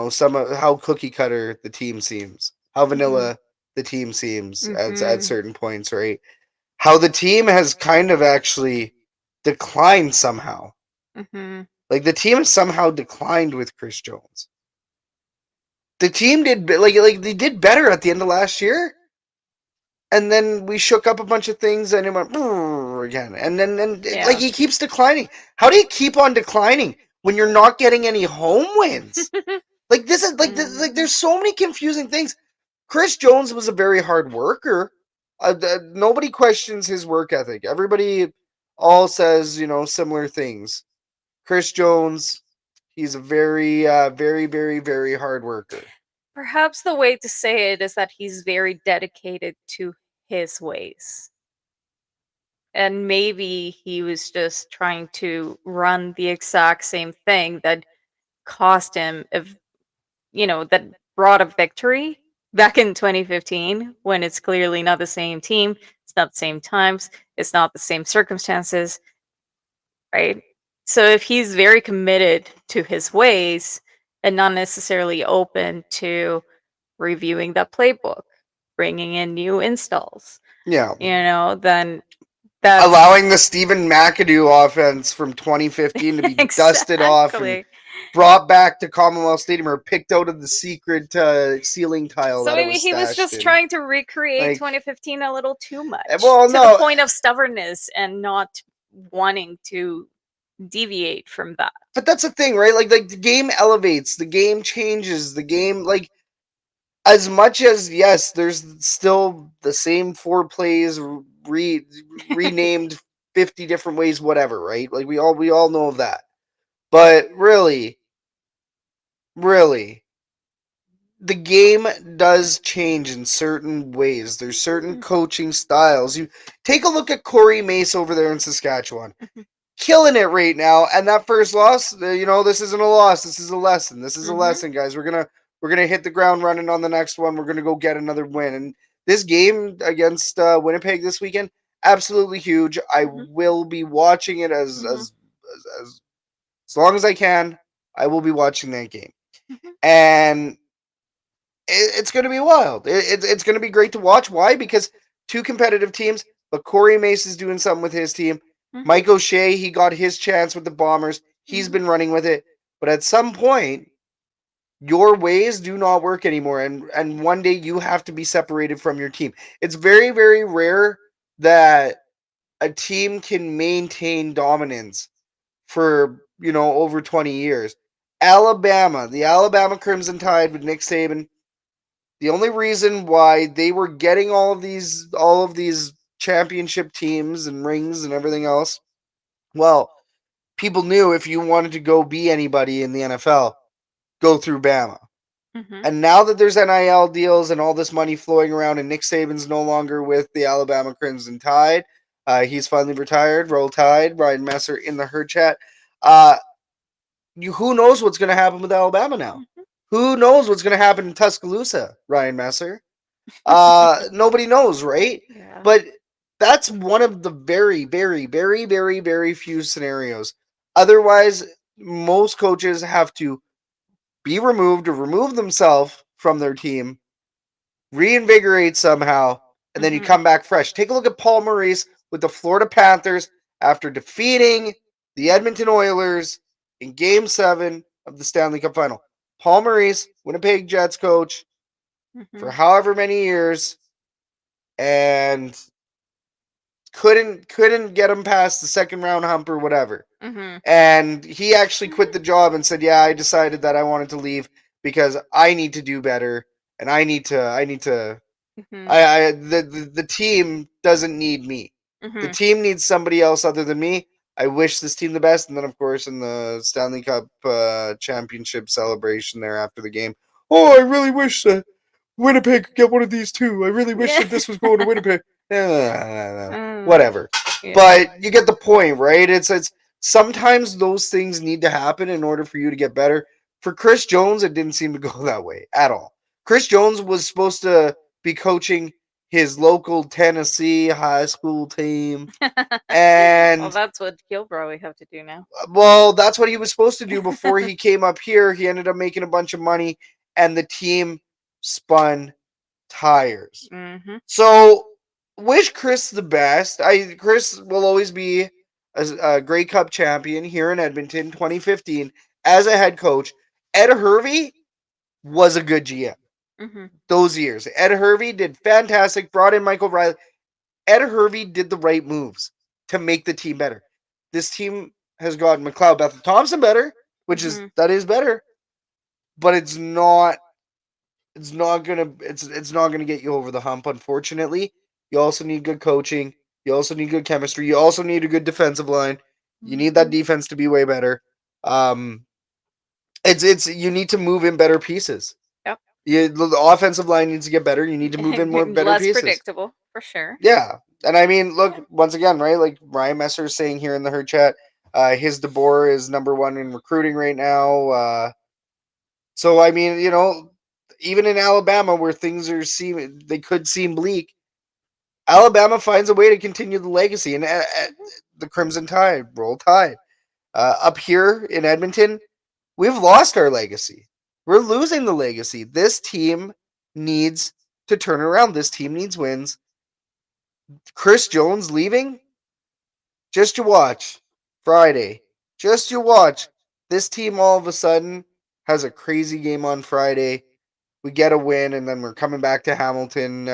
some of how cookie cutter the team seems, how vanilla the team seems at certain points, right? How the team has kind of actually declined somehow. Like the team has somehow declined with Chris Jones. The team did like they did better at the end of last year. And then we shook up a bunch of things, and it went again. And then like he keeps declining. How do you keep on declining when you're not getting any home wins? Like this is like there's so many confusing things. Chris Jones was a very hard worker. Nobody questions his work ethic. Everybody all says similar things. Chris Jones, he's a very, very, very, very hard worker. Perhaps the way to say it is that he's very dedicated to his ways. And maybe he was just trying to run the exact same thing that cost him, that brought a victory back in 2015 when it's clearly not the same team, it's not the same times, it's not the same circumstances, right? So if he's very committed to his ways and not necessarily open to reviewing that playbook, bringing in new installs, then that's allowing the Stephen McAdoo offense from 2015 to be dusted off and brought back to Commonwealth Stadium or picked out of the secret ceiling tile. So that maybe it was he was just trying to recreate 2015 a little too much. To the point of stubbornness and not wanting to deviate from that. But that's the thing, right? Like the game elevates, the game changes, the game as much as yes, there's still the same 4 plays renamed 50 different ways, whatever, right? Like we all know of that. But really, the game does change in certain ways. There's certain coaching styles. You take a look at Corey Mace over there in Saskatchewan. Killing it right now, and that first loss, this isn't a loss. This is a lesson. This is a lesson, guys. We're gonna hit the ground running on the next one. We're gonna go get another win. And this game against Winnipeg this weekend, absolutely huge. I will be watching it as long as I can. I will be watching that game, and it's gonna be wild. It's gonna be great to watch. Why? Because 2 competitive teams, but Corey Mace is doing something with his team. Mike O'Shea, he got his chance with the Bombers. He's been running with it. But at some point, your ways do not work anymore. And one day you have to be separated from your team. It's very, very rare that a team can maintain dominance for, over 20 years. The Alabama Crimson Tide with Nick Saban, the only reason why they were getting all of these championship teams and rings and everything else, well, people knew if you wanted to go be anybody in the NFL, go through Bama. And now that there's NIL deals and all this money flowing around and Nick Saban's no longer with the Alabama Crimson Tide, he's finally retired. Roll Tide, Ryan Messer in the herd chat. Who knows what's going to happen with Alabama now? Who knows what's going to happen in Tuscaloosa, Ryan Messer? Nobody knows, right? Yeah. But that's one of the very, very, very, very, very few scenarios. Otherwise, most coaches have to be removed or remove themselves from their team, reinvigorate somehow, and then you come back fresh. Take a look at Paul Maurice with the Florida Panthers after defeating the Edmonton Oilers in Game 7 of the Stanley Cup Final. Paul Maurice, Winnipeg Jets coach for however many years, and couldn't get him past the second round hump or whatever. And he actually quit the job and said, "Yeah, I decided that I wanted to leave because I need to do better, and the team doesn't need me. The team needs somebody else other than me. I wish this team the best." And then, of course, in the Stanley Cup championship celebration there after the game, "Oh, I really wish that Winnipeg could get one of these too. I really wish that this was going to Winnipeg." Whatever. But you get the point, right? It's sometimes those things need to happen in order for you to get better. For Chris Jones, it didn't seem to go that way at all. Chris Jones was supposed to be coaching his local Tennessee high school team. And well, that's what he'll probably have to do now. well, that's what he was supposed to do before he came up here. He ended up making a bunch of money, and the team spun tires. Mm-hmm. So, wish Chris the best. Chris will always be a Grey Cup champion here in Edmonton, 2015, as a head coach. Ed Hervey was a good GM those years. Ed Hervey did fantastic, brought in Michael Riley. Ed Hervey did the right moves to make the team better. This team has gotten McLeod Bethel Thompson better, which is better, but it's not gonna get you over the hump, unfortunately. You also need good coaching. You also need good chemistry. You also need a good defensive line. You need that defense to be way better. It's you need to move in better pieces. Yep. The offensive line needs to get better. You need to move in more better less pieces. Predictable, for sure. Yeah. And I mean, look, once again, right? Like Ryan Messer is saying here in the herd chat, his DeBoer is #1 in recruiting right now. So I mean, even in Alabama where things they could seem bleak, Alabama finds a way to continue the legacy, and the Crimson Tide, Roll Tide. Up here in Edmonton, we've lost our legacy. We're losing the legacy. This team needs to turn around. This team needs wins. Chris Jones leaving? Just you watch. Friday. Just you watch. This team all of a sudden has a crazy game on Friday. We get a win, and then we're coming back to Hamilton,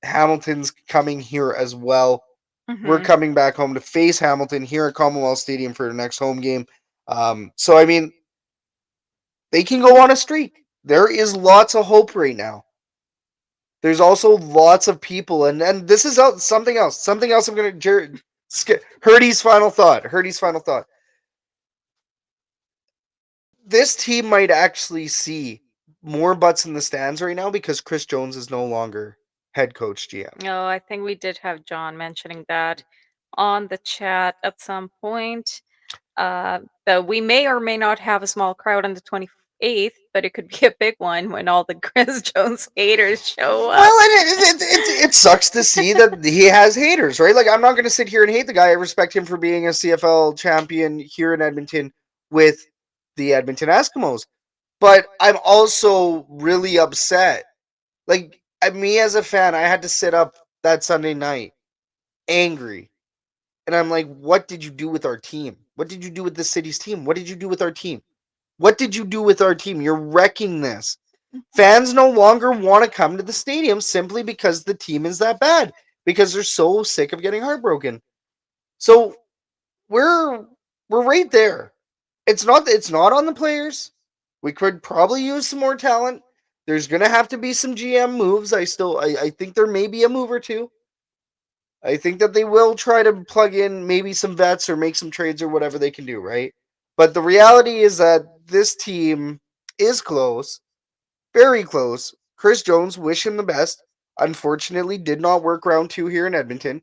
Hamilton's coming here as well. We're coming back home to face Hamilton here at Commonwealth Stadium for the next home game. So, I mean, they can go on a streak. There is lots of hope right now. There's also lots of people, and this is something else. Something else I'm going to skip. Hurdy's final thought. This team might actually see more butts in the stands right now because Chris Jones is no longer head coach GM. Oh, I think we did have John mentioning that on the chat at some point. That we may or may not have a small crowd on the 28th, but it could be a big one when all the Chris Jones haters show up. Well, it sucks to see that he has haters, right? Like, I'm not going to sit here and hate the guy. I respect him for being a CFL champion here in Edmonton with the Edmonton Eskimos. But I'm also really upset. Like, me as a fan, I had to sit up that Sunday night angry. And I'm like, what did you do with our team? What did you do with the city's team? What did you do with our team? What did you do with our team? You're wrecking this. Fans no longer want to come to the stadium simply because the team is that bad. Because they're so sick of getting heartbroken. So we're right there. It's not on the players. We could probably use some more talent. There's gonna have to be some GM moves. I think there may be a move or two. I think that they will try to plug in maybe some vets or make some trades or whatever they can do, right? But the reality is that this team is close, very close. Chris Jones, wish him the best. Unfortunately, did not work round 2 here in Edmonton.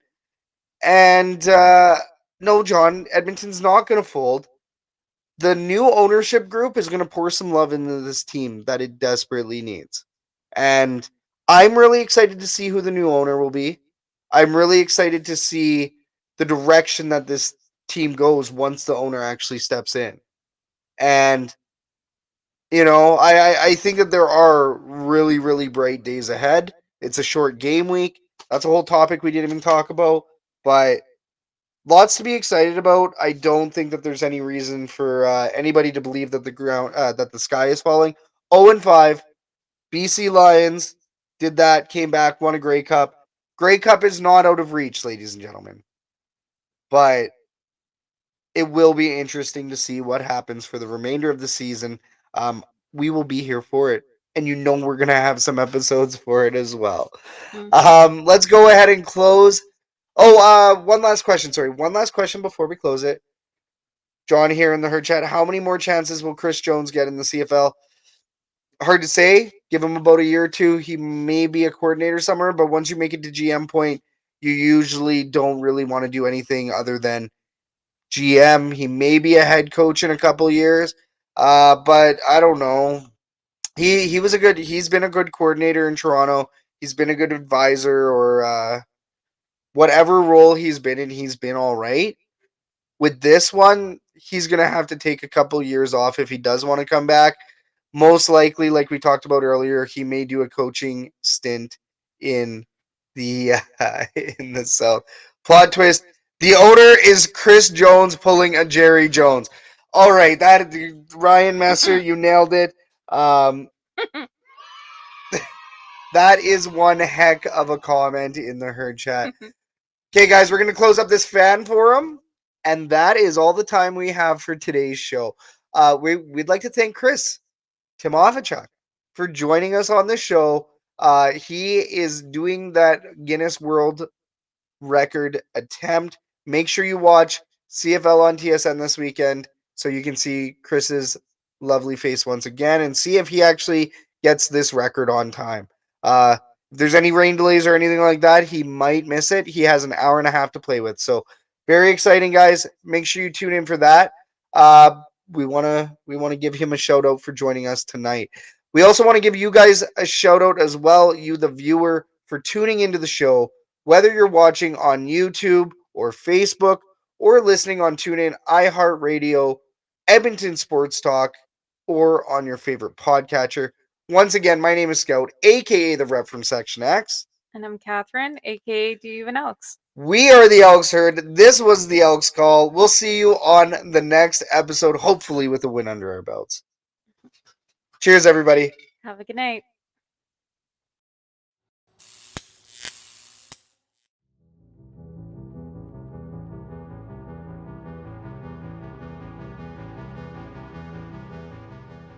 And no, John, Edmonton's not going to fold. The new ownership group is going to pour some love into this team that it desperately needs. And I'm really excited to see who the new owner will be. I'm really excited to see the direction that this team goes once the owner actually steps in. And, I think that there are really, really bright days ahead. It's a short game week. That's a whole topic we didn't even talk about. But lots to be excited about. I don't think that there's any reason for anybody to believe that that the sky is falling. 0-5, BC Lions did that, came back, won a Grey Cup. Grey Cup is not out of reach, ladies and gentlemen. But it will be interesting to see what happens for the remainder of the season. We will be here for it. And we're going to have some episodes for it as well. Let's go ahead and close. One last question. Sorry, one last question before we close it. John here in the herd chat. How many more chances will Chris Jones get in the CFL? Hard to say. Give him about a year or two. He may be a coordinator somewhere, but once you make it to GM point, you usually don't really want to do anything other than GM. He may be a head coach in a couple years, but I don't know. He's been a good coordinator in Toronto. He's been a good advisor or whatever role he's been in. He's been all right. With this one, he's gonna have to take a couple years off if he does want to come back. Most likely, like we talked about earlier, he may do a coaching stint in the in the South. Plot twist: the owner is Chris Jones pulling a Jerry Jones. All right, that Ryan Messer, you nailed it. That is one heck of a comment in the herd chat. Okay, guys, we're going to close up this fan forum, and that is all the time we have for today's show. We'd like to thank Chris Tymofichuk for joining us on the show. He is doing that Guinness World Record attempt. Make sure you watch CFL on TSN this weekend so you can see Chris's lovely face once again and see if he actually gets this record on time. If there's any rain delays or anything like that, he might miss it. He has an hour and a half to play with. So very exciting, guys. Make sure you tune in for that. We want to give him a shout out for joining us tonight. We also want to give you guys a shout out as well, you the viewer, for tuning into the show, whether you're watching on YouTube or Facebook or listening on TuneIn, iHeartRadio, Edmonton Sports Talk, or on your favorite podcatcher. Once again, my name is Scout, aka the Rep from Section X. And I'm Catherine, aka Do You Even Elks? We are the Elks Herd. This was the Elks Call. We'll see you on the next episode, hopefully with a win under our belts. Cheers, everybody. Have a good night.